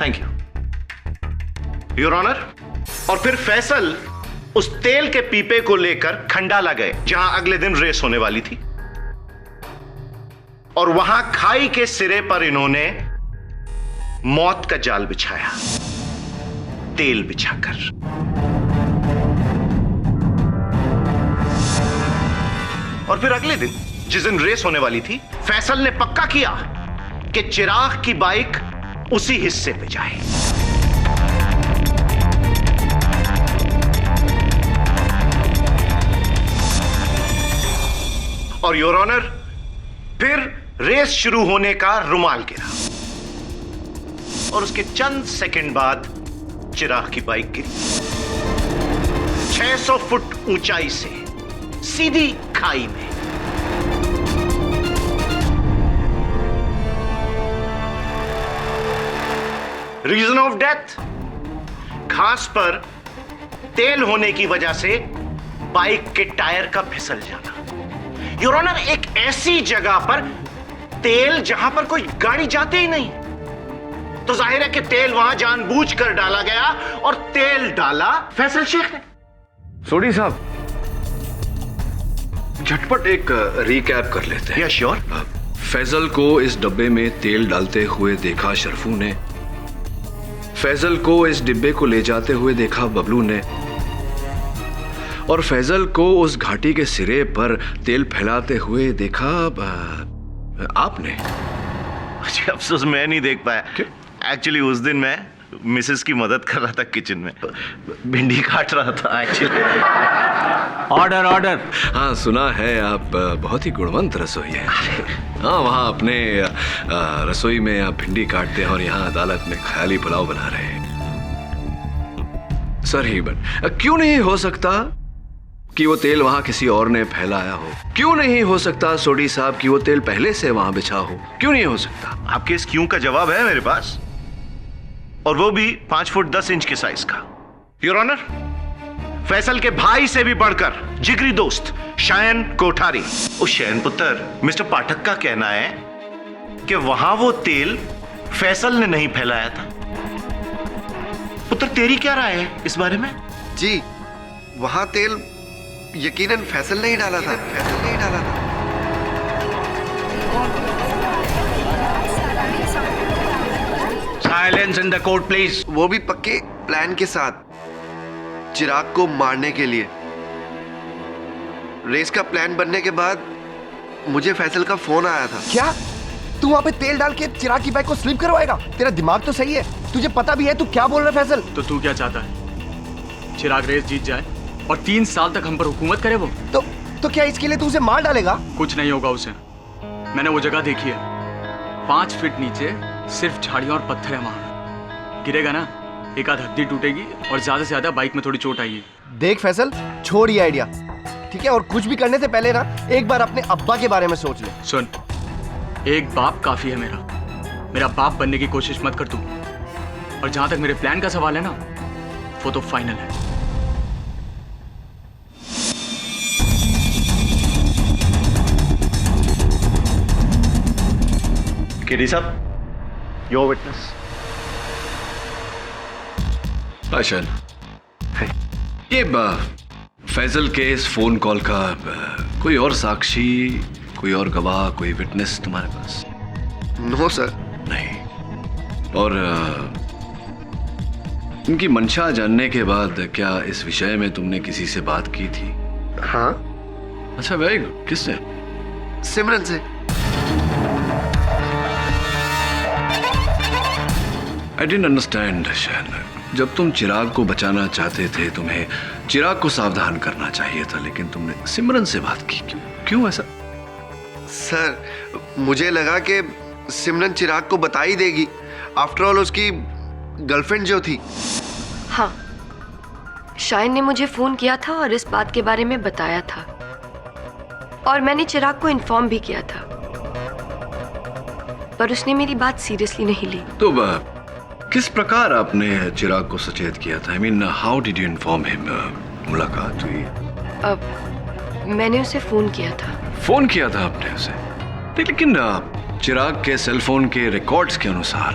S22: Thank you your honour. और फिर फैसल उस तेल के पीपे को लेकर खंडाला गए, जहां अगले दिन रेस होने वाली थी, और वहां खाई के सिरे पर इन्होंने मौत का जाल बिछाया, तेल बिछाकर। और फिर अगले दिन, जिस दिन रेस होने वाली थी, फैसल ने पक्का किया कि चिराग की बाइक उसी हिस्से पे जाए। और योर ऑनर, फिर रेस शुरू होने का रुमाल गिरा, और उसके चंद सेकंड बाद चिराग की बाइक गिरी 600 फुट ऊंचाई से सीधी खाई में। रीजन ऑफ डेथ, घास पर तेल होने की वजह से बाइक के टायर का फिसल जाना। योर ऑनर, एक ऐसी जगह पर तेल जहां पर कोई गाड़ी जाती ही नहीं, तो जाहिर है कि तेल वहां जानबूझकर डाला गया, और तेल डाला फैसल शेख ने।
S5: सोडी साहब, झटपट एक रिकैप कर लेते हैं।
S22: श्योर।
S5: फैजल को इस डब्बे में तेल डालते हुए देखा शरफू ने, फैजल को इस डिब्बे को ले जाते हुए देखा बबलू ने, और फैजल को उस घाटी के सिरे पर तेल फैलाते हुए देखा आपने।
S22: अफसोस मैं नहीं देख पाया। एक्चुअली उस दिन मैं मिसेस की मदद कर रहा था, किचन में भिंडी काट रहा था एक्चुअली।
S5: Order order. हाँ, सुना है आप बहुत ही गुणवंत रसोई है। हाँ, वहाँ अपने रसोई में आप भिंडी काटते हैं और यहाँ अदालत में ख्याली पुलाव बना रहे हैं। सर ही बन, क्यों नहीं हो सकता कि वो तेल वहां किसी और ने फैलाया हो? क्यों नहीं हो सकता सोडी साहब कि वो तेल पहले से वहां बिछा हो? क्यों नहीं हो सकता?
S22: आपके इस क्यों का जवाब है मेरे पास, और वो भी 5 फुट 10 इंच के साइज का। योर ऑनर, फैसल के भाई से भी बढ़कर जिगरी दोस्त शयन कोठारी, उस शयन पुत्र मिस्टर पाठक का कहना है कि वहां वो तेल फैसल ने नहीं फैलाया था। पुत्र, तेरी क्या राय है इस बारे में?
S15: जी, वहां तेल यकीनन फैसल ने ही डाला था। फैसल ने ही डाला था।
S11: Silence in the court please.
S15: वो भी पक्के प्लान के साथ, चिराग को मारने के लिए। रेस का प्लान बनने के बाद मुझे फैसल का फोन आया था।
S4: क्या तू वहां पे तेल डाल के चिराग की बाइक को स्लिप करवाएगा? तेरा दिमाग तो सही है, तुझे पता भी है तू क्या बोल रहा है फैसल?
S7: तो तू क्या चाहता है? चिराग रेस जीत जाए और 3 साल तक हम पर हुकूमत करे वो?
S4: तो क्या इसके लिए तू उसे मार डालेगा?
S7: कुछ नहीं होगा उसे। मैंने वो जगह देखी है, 5 फीट नीचे सिर्फ झाड़ियां और पत्थर है वहां। गिरेगा ना, एक आध हड्डी टूटेगी और ज्यादा से ज्यादा बाइक में थोड़ी चोट आएगी।
S4: देख फैसल, छोड़ ये आइडिया, ठीक है? और कुछ भी करने से पहले ना एक बार अपने अब्बा के बारे में सोच ले।
S7: सुन, एक बाप काफी है मेरा बाप बनने की कोशिश मत कर तू। और जहां तक मेरे प्लान का सवाल है ना, वो तो फाइनल है।
S22: केडी साहब, योर विटनेस।
S5: आशन, ये फैजल के इस फोन कॉल का कोई और साक्षी, कोई और गवाह, कोई विटनेस तुम्हारे पास?
S15: No sir.
S5: नहीं। और इनकी मंशा जानने के बाद क्या इस विषय में तुमने किसी से बात की थी?
S15: हाँ।
S5: अच्छा, वेरी गुड। किससे?
S15: सिमरन से।
S5: I didn't understand Shayan. जब तुम चिराग को बचाना चाहते थे, तुम्हें चिराग को सावधान करना चाहिए था, लेकिन तुमने सिमरन से बात की। क्यों ऐसा?
S15: सर, मुझे लगा कि सिमरन चिराग को बता ही देगी। आफ्टर ऑल उसकी गर्लफ्रेंड जो थी।
S8: हाँ, शायन ने मुझे फोन किया था और इस बात के बारे में बताया था, और मैंने चिराग को इन्फॉर्म भी किया था, पर उसने मेरी बात सीरियसली नहीं ली।
S5: तो किस प्रकार आपने चिराग को सचेत किया था? I mean, how did you inform him? मुलाकात हुई?
S8: मैंने उसे फोन किया था।
S5: फोन किया था आपने उसे? लेकिन चिराग के सेल फोन के रिकॉर्ड्स के अनुसार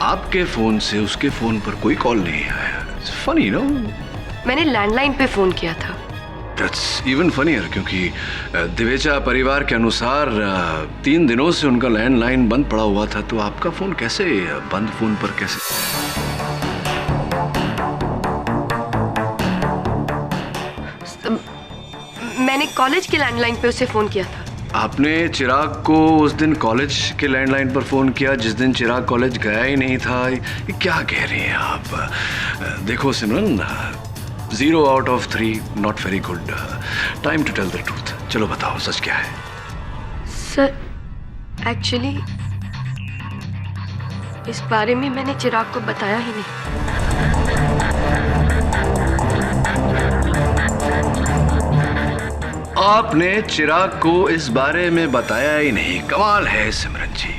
S5: आपके फोन से उसके फोन पर कोई कॉल नहीं आया। It's funny, no?
S8: मैंने लैंडलाइन पे फोन किया था।
S5: दैट्स इवन फनीयर, क्योंकि दिवेचा परिवार के अनुसार 3 दिनों से उनका लैंडलाइन बंद पड़ा हुआ था, तो आपका फोन कैसे बंद फोन पर कैसे?
S8: मैंने कॉलेज के लैंडलाइन पे उसे फोन किया था।
S5: आपने चिराग को उस दिन कॉलेज के लैंडलाइन पर फोन किया जिस दिन चिराग कॉलेज गया ही नहीं था? ये क्या कह रही हैं आप? देखो सिमरन, 0 out of 3 not very good. Time to tell the truth. चलो बताओ, सच क्या है?
S8: सर, एक्चुअली इस बारे में मैंने चिराग को बताया ही नहीं।
S5: आपने चिराग को इस बारे में बताया ही नहीं? कमाल है सिमरन जी।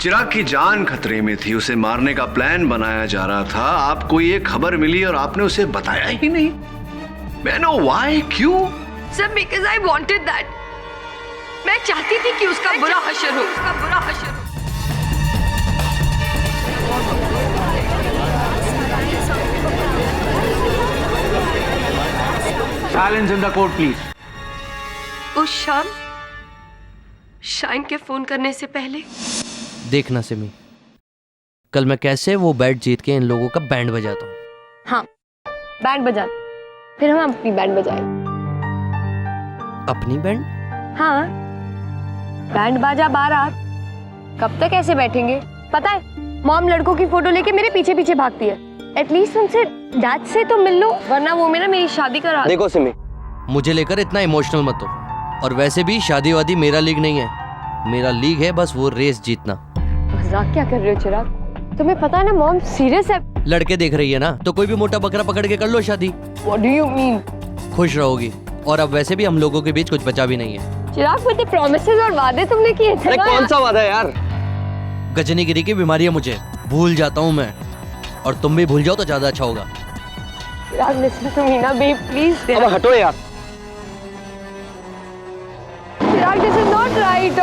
S5: चिराग की जान खतरे में थी, उसे मारने का प्लान बनाया जा रहा था, आपको ये खबर मिली और आपने उसे बताया ही नहीं। मैं नो व्हाई, क्यों?
S8: Sir, because I wanted that. मैं चाहती थी कि उसका बुरा हशर हो, उसका बुरा हशर हो।
S10: Silence in the court, please.
S8: उस शाम शाइन के फोन करने से पहले
S19: देखना सिमी, कल मैं कैसे वो बैट जीत के इन लोगों का बैंड बजाता हूँ।
S17: हाँ, बैंड बजा, फिर हम अपनी बैंड बजाएं।
S19: अपनी बैंड?
S17: हाँ, बैंड बाजा बारात। कब तक ऐसे बैठेंगे? पता है, मॉम लड़कों की फोटो लेके मेरे पीछे पीछे भागती है। एटलीस्ट उनसे डैड से तो मिल लो, वरना वो मेरी शादी करा।
S19: देखो सिमी, मुझे लेकर इतना इमोशनल मत हो। और वैसे भी शादी वादी मेरा लीग नहीं है, मेरा लीग है बस वो रेस जीतना।
S17: मजाक क्या कर रहे हो चिराग? तुम्हें पता है ना मॉम सीरियस है।
S19: लड़के देख रही है ना, तो कोई भी मोटा बकरा पकड़ के कर लो शादी।
S17: What do you mean?
S19: खुश रहोगी। और अब वैसे भी हम लोगों के बीच कुछ बचा भी नहीं है।
S17: चिराग, मुझे प्रॉमिसेस और वादे तुमने किए थे।
S19: कौन सा वादा यार? गजनीगिरी की बीमारी है मुझे, भूल जाता हूँ मैं, और तुम भी भूल जाओ तो ज्यादा अच्छा होगा।
S17: चिराग, लिसन टू मी ना बेब, प्लीज।
S19: अब हटो यार।
S17: चिराग, दिस इज नॉट राइट।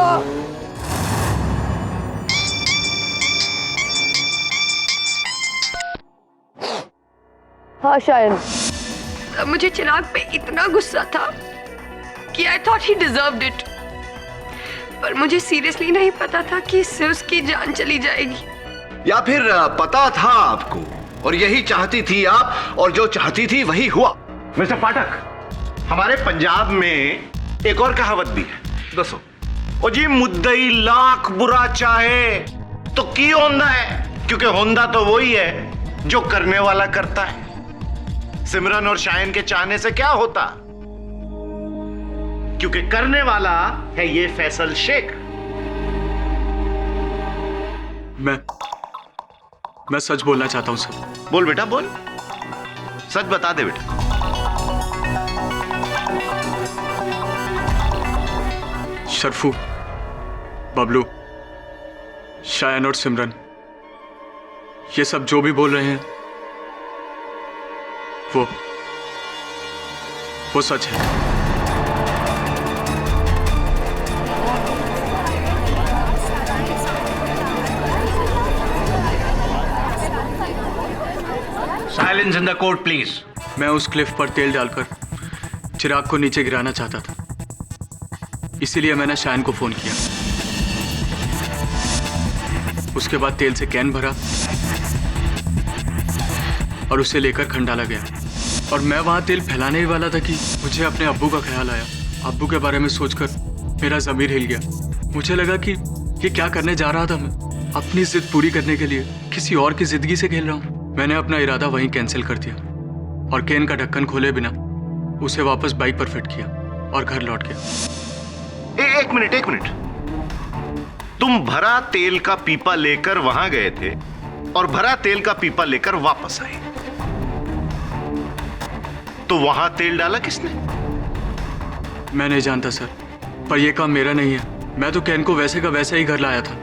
S17: हाँ शायन,
S8: मुझे चिराग पे इतना गुस्सा था कि I thought he deserved it, पर मुझे सीरियसली नहीं पता था कि इससे उसकी जान चली जाएगी।
S22: या फिर पता था आपको और यही चाहती थी आप, और जो चाहती थी वही हुआ? मिस्टर पाठक, हमारे पंजाब में एक और कहावत भी है, दसो। ओ जी, मुद्दई लाख बुरा चाहे तो की होंदा है, क्योंकि होंदा तो वही है जो करने वाला करता है। सिमरन और शायन के चाहने से क्या होता, क्योंकि करने वाला है ये फैसल शेख।
S7: मैं सच बोलना चाहता हूं सर।
S22: बोल बेटा, बोल, सच बता दे बेटा।
S7: शर्फू, बबलू, शायन और सिमरन, ये सब जो भी बोल रहे हैं वो सच है।
S11: Silence in the court please.
S7: मैं उस क्लिफ पर तेल डालकर चिराग को नीचे गिराना चाहता था, इसीलिए मैंने शायन को फोन किया। उसके बाद तेल से कैन भरा और उसे लेकर खंडाला गया। और मैं वहां तेल फैलाने ही वाला था कि मुझे अपने अब्बू का ख्याल आया। अब्बू के बारे में सोचकर मेरा ज़मीर हिल गया। मुझे लगा कि ये क्या करने जा रहा था मैं, अपनी जिद पूरी करने के लिए किसी और की जिंदगी से खेल रहा हूँ। मैंने अपना इरादा वहीं कैंसिल कर दिया और कैन का ढक्कन खोले बिना उसे वापस बाइक पर फिट किया और घर लौट गया।
S22: एक मिनट, तुम भरा तेल का पीपा लेकर वहां गए थे और भरा तेल का पीपा लेकर वापस आए, तो वहां तेल डाला किसने?
S7: मैं नहीं जानता सर, पर यह काम मेरा नहीं है। मैं तो कैन को वैसे का वैसे ही घर लाया था।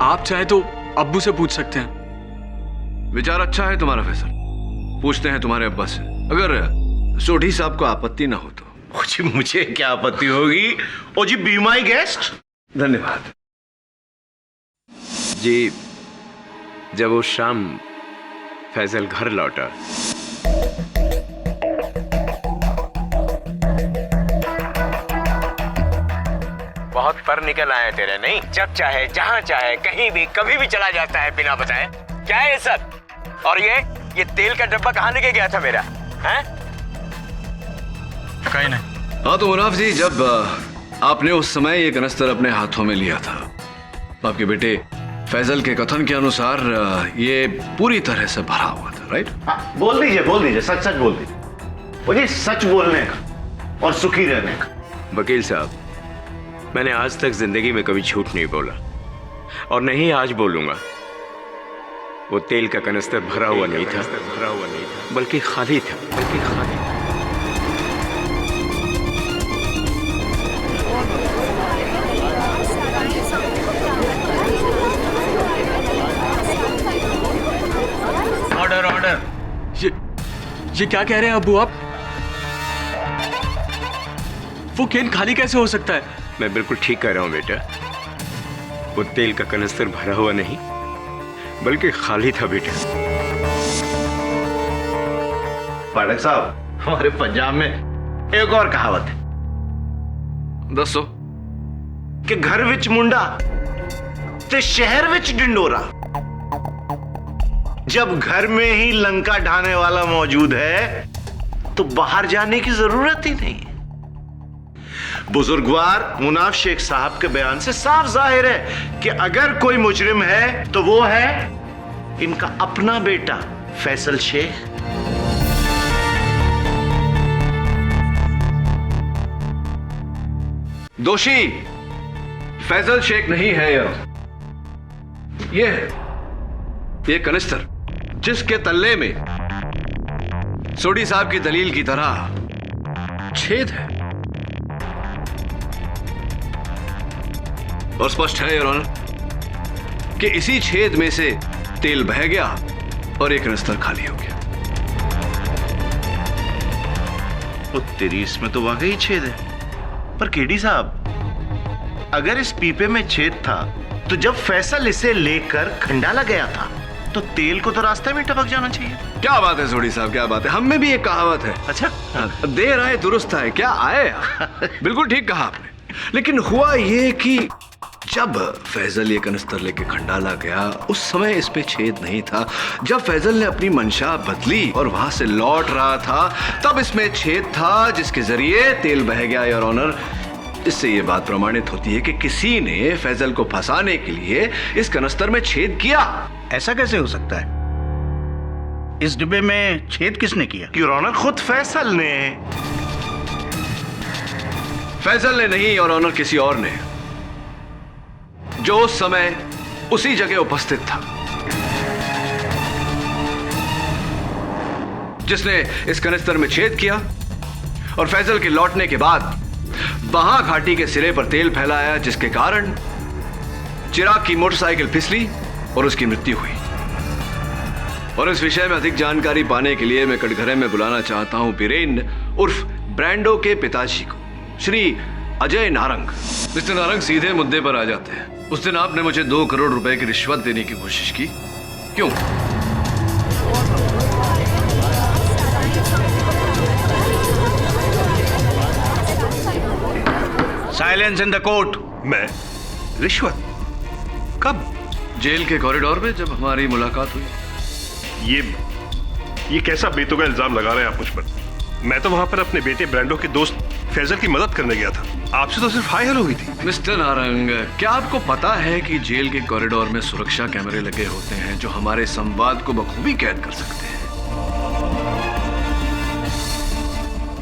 S7: आप चाहे तो अब्बू से पूछ सकते हैं।
S5: विचार अच्छा है तुम्हारा फैसल, पूछते हैं तुम्हारे अब्बा से, अगर सोढ़ी साहब को आपत्ति ना हो तो।
S22: ओ जी, मुझे क्या आपत्ति होगी? ओ जी, बी माई गेस्ट।
S5: धन्यवाद
S14: जी। जब उस शाम फैजल घर लौटा बहुत पर निकल आए तेरे, नहीं? जब चाहे जहां चाहे कहीं भी कभी भी चला जाता है बिना बताए। क्या है ये सब? और ये तेल का डब्बा कहां लेके गया था मेरा? हैं?
S5: कहीं नहीं। हाँ तो मुनाफ जी, जब आपने उस समय ये कनस्तर अपने हाथों में लिया था, आपके बेटे फैजल के कथन के अनुसार ये पूरी तरह से भरा हुआ था, राइट?
S22: बोल दीजिए, सच बोल दीजिए। मुझे सच बोलने का और सुखी रहने का।
S14: वकील साहब, मैंने आज तक जिंदगी में कभी झूठ नहीं बोला और नहीं आज बोलूंगा। वो तेल का कनस्तर भरा हुआ नहीं था, बल्कि खाली था,
S22: ऑर्डर।
S7: ये क्या कह रहे हैं अब्बू आप? वो कैन खाली कैसे हो सकता है?
S14: मैं बिल्कुल ठीक कह रहा हूं बेटा। वो तेल का कनस्तर भरा हुआ नहीं बल्कि खाली था बेटा।
S22: पाठक साहब, हमारे पंजाब में एक और कहावत है।
S5: दसो।
S22: कि घर विच मुंडा ते शहर विच डिंडोरा। जब घर में ही लंका ढाने वाला मौजूद है तो बाहर जाने की जरूरत ही नहीं। बुजुर्गवार मुनाफ शेख साहब के बयान से साफ जाहिर है कि अगर कोई मुजरिम है तो वो है इनका अपना बेटा फैसल शेख।
S5: दोषी फैजल शेख नहीं है ये कनिस्तर जिसके तल्ले में सोढ़ी साहब की दलील की तरह छेद है और स्पष्ट है योर ऑनर कि इसी छेद में से तेल बह गया और एक कनिस्तर खाली हो गया।
S22: वो तेरी, इसमें तो वाकई छेद है। पर केडी साहब, अगर इस पीपे में छेद था तो जब फैसल इसे लेकर खंडाला गया था तो तेल को तो रास्ते में टपक जाना चाहिए।
S5: क्या बात है सोढ़ी साहब, क्या बात है। हम में भी एक कहावत है।
S22: अच्छा,
S5: देर आए दुरुस्त आए। क्या आए? बिल्कुल ठीक कहा आपने। लेकिन हुआ ये कि जब फैजल ये कनिस्तर लेके खंडाला गया उस समय इस पे छेद नहीं था। जब फैजल ने अपनी मंशा बदली और वहां से लौट रहा था तब इसमें छेद था जिसके जरिए तेल बह गया योर ऑनर। इससे ये बात प्रमाणित होती है कि किसी ने फैजल को फंसाने के लिए इस कनिस्तर में छेद किया।
S11: ऐसा कैसे हो सकता है? इस डिब्बे में छेद किसने किया?
S22: योर ऑनर, खुद फैसल ने।
S5: फैजल ने नहीं योर ऑनर, किसी और ने, जो उस समय उसी जगह उपस्थित था, जिसने इस कनिस्तर में छेद किया और फैजल के लौटने के बाद बहा घाटी के सिरे पर तेल फैलाया, जिसके कारण चिराग की मोटरसाइकिल फिसली और उसकी मृत्यु हुई। और इस विषय में अधिक जानकारी पाने के लिए मैं कटघरे में बुलाना चाहता हूं बीरेन उर्फ ब्रांडो के पिताजी को, श्री अजय नारंग। मिस्टर नारंग, सीधे मुद्दे पर आ जाते हैं। उस दिन आपने मुझे 2 करोड़ रुपए की रिश्वत देने की कोशिश की, क्यों?
S11: Silence in the court.
S9: मैं रिश्वत? कब?
S5: जेल के कॉरिडोर में जब हमारी मुलाकात हुई।
S9: ये कैसा बेतुका इल्जाम लगा रहे हैं आप मुझ पर? मैं तो वहां पर अपने बेटे ब्रांडो के दोस्त फैजल की मदद करने गया था। आपसे तो सिर्फ हाय हेलो हुई थी।
S5: मिस्टर नारंग, क्या आपको पता है कि जेल के कॉरिडोर में सुरक्षा कैमरे लगे होते हैं जो हमारे संवाद को बखूबी कैद कर सकते हैं?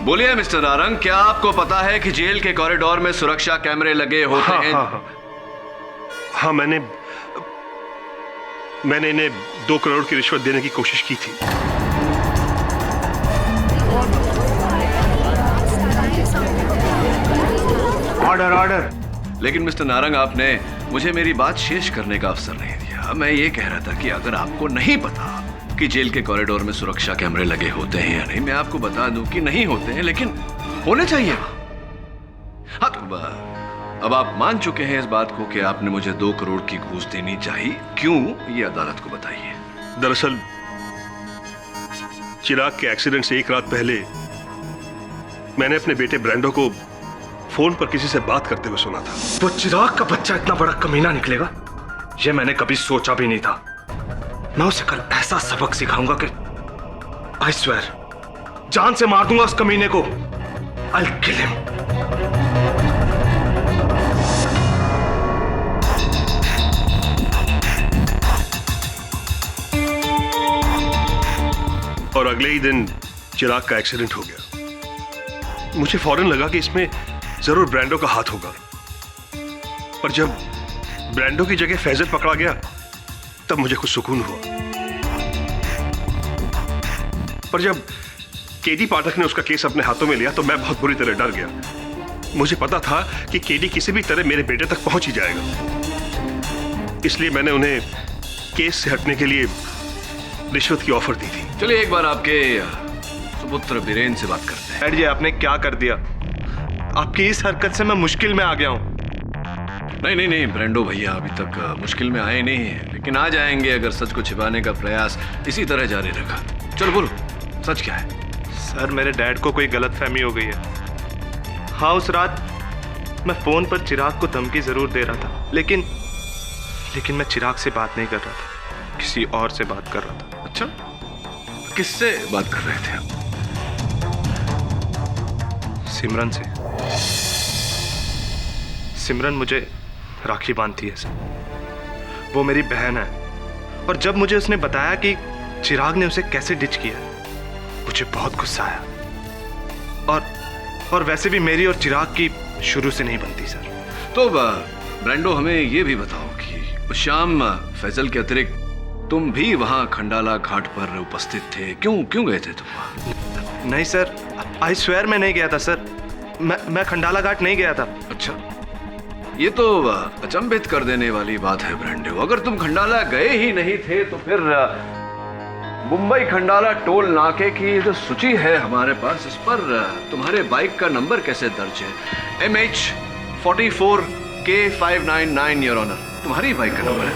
S5: बोलिए मिस्टर नारंग, क्या आपको पता है कि जेल के कॉरिडोर में सुरक्षा कैमरे लगे होते हैं?
S9: हाँ, मैंने इन्हें 2 करोड़ की रिश्वत देने की कोशिश की थी।
S22: Order order.
S5: लेकिन मिस्टर नारंग, आपने मुझे मेरी बात शेष करने का अवसर नहीं दिया। मैं ये कह रहा था कि अगर आपको नहीं पता कि जेल के कॉरिडोर में सुरक्षा कैमरे लगे होते हैं या नहीं, मैं आपको बता दूं कि नहीं होते हैं, लेकिन होने चाहिए। हाँ, तो अब आप मान चुके हैं इस बात को कि आपने मुझे 2 करोड़ की घूस देनी चाहिए। क्यों, ये अदालत को बताइए।
S9: दरअसल चिराग के एक्सीडेंट से 1 रात पहले मैंने अपने बेटे ब्रांडो को फोन पर किसी से बात करते हुए सुना था।
S22: वो चिराग का बच्चा इतना बड़ा कमीना निकलेगा, ये मैंने कभी सोचा भी नहीं था। मैं उसे कल ऐसा सबक सिखाऊंगा कि आई स्वेयर जान से मार दूंगा उस कमीने को। I'll kill him.
S9: और अगले ही दिन चिराग का एक्सीडेंट हो गया। मुझे फौरन लगा कि इसमें जरूर ब्रांडो का हाथ होगा, पर जब ब्रांडो की जगह फैजल पकड़ा गया तब मुझे कुछ सुकून हुआ। पर जब केडी पाठक ने उसका केस अपने हाथों में लिया तो मैं बहुत बुरी तरह डर गया। मुझे पता था कि केडी किसी भी तरह मेरे बेटे तक पहुंच ही जाएगा, इसलिए मैंने उन्हें केस से हटने के लिए रिश्वत की ऑफर दी थी।
S5: चलिए एक बार आपके सुपुत्र बीरेन से बात करते हैं।
S22: डैड जी, आपने क्या कर दिया? आपकी इस हरकत से मैं मुश्किल में आ गया हूं।
S5: नहीं, ब्रांडो भैया अभी तक मुश्किल में आए नहीं हैं, लेकिन आ जाएंगे अगर सच को छिपाने का प्रयास इसी तरह जारी रखा। चलो बोलो, सच क्या है?
S22: सर, मेरे डैड को कोई गलतफहमी हो गई है। हाँ, उस रात मैं फोन पर चिराग को धमकी जरूर दे रहा था, लेकिन मैं चिराग से बात नहीं कर रहा था, किसी और से बात कर रहा था।
S5: अच्छा, किससे बात कर रहे थे आप?
S22: सिमरन से। सिमरन मुझे राखी बांधती है सर। वो मेरी बहन है, और जब मुझे उसने बताया कि चिराग ने उसे कैसे डिच किया, मुझे बहुत गुस्सा आया। और वैसे भी मेरी और चिराग की शुरू से नहीं बनती सर।
S5: तो ब्रांडो, हमें ये भी बताओ कि उस शाम फैजल के अतिरिक्त तुम भी वहां खंडाला घाट पर उपस्थित थे। क्यों गए थे तुम वहां?
S22: नहीं सर, आई स्वेयर मैं नहीं गया था सर। मैं खंडाला घाट नहीं गया था।
S5: अच्छा, ये तो अचंभित कर देने वाली बात है ब्रांडो। अगर तुम खंडाला गए ही नहीं थे तो फिर मुंबई खंडाला टोल नाके की जो सूची है हमारे पास, इस पर तुम्हारे बाइक का नंबर कैसे दर्ज है? MH44K599 योर ऑनर, तुम्हारी बाइक का नंबर है।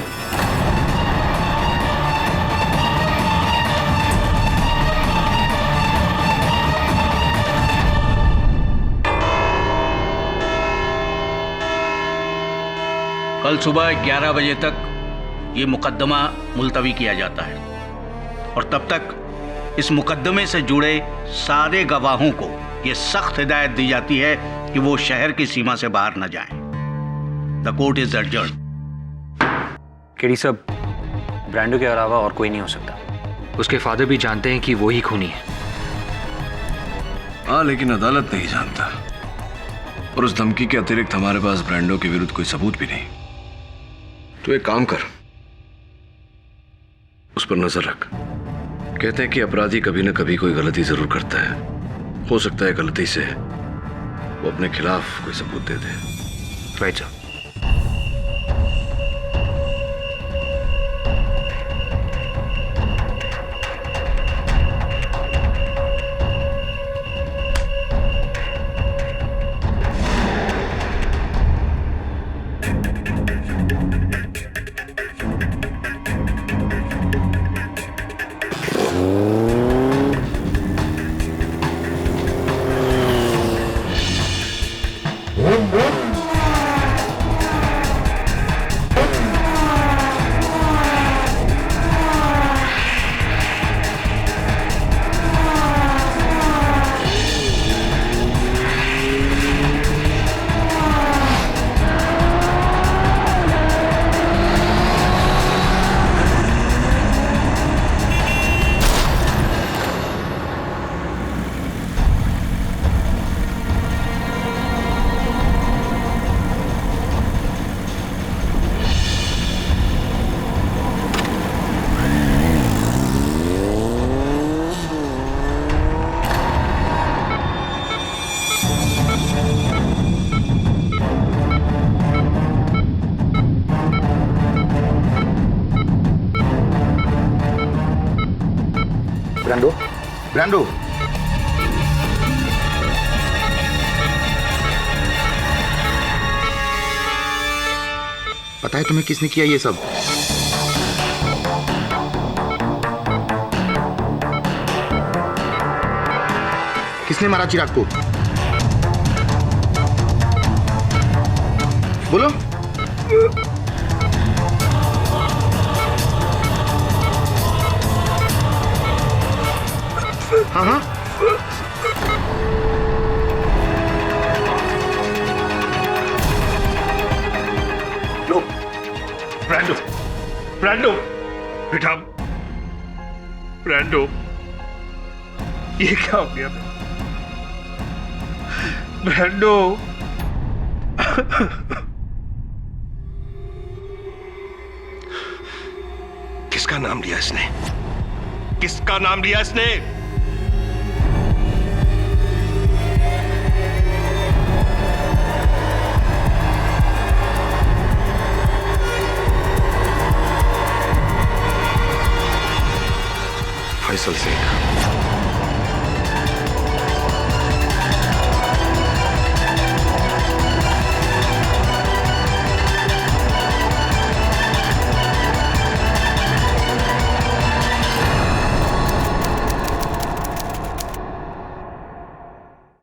S11: कल सुबह 11 बजे तक ये मुकदमा मुलतवी किया जाता है, और तब तक इस मुकदमे से जुड़े सारे गवाहों को ये सख्त हिदायत दी जाती है कि वो शहर की सीमा से बाहर न जाएं। The court is adjourned.
S7: KD साहब, ब्रांडो के अलावा और कोई नहीं हो सकता। उसके फादर भी जानते हैं कि वो ही खूनी है।
S5: हाँ, लेकिन अदालत नहीं जानता, और उस धमकी के अतिरिक्त हमारे पास ब्रांडो के विरुद्ध कोई सबूत भी नहीं। तो एक काम कर, उस पर नजर रख। कहते हैं कि अपराधी कभी न कभी कोई गलती जरूर करता है। हो सकता है गलती से वो अपने खिलाफ कोई सबूत दे दे।
S7: Right sir.
S22: ब्रांडो, पता है तुम्हें किसने किया ये सब? किसने मारा चिराग को? बोलो। हाँ हाँ,
S9: लो, ब्रांडो, ब्रांडो, बेटा, ब्रांडो, ये क्या हो गया? ब्रांडो, किसका नाम लिया इसने? किसका नाम लिया इसने? फैसल शेख।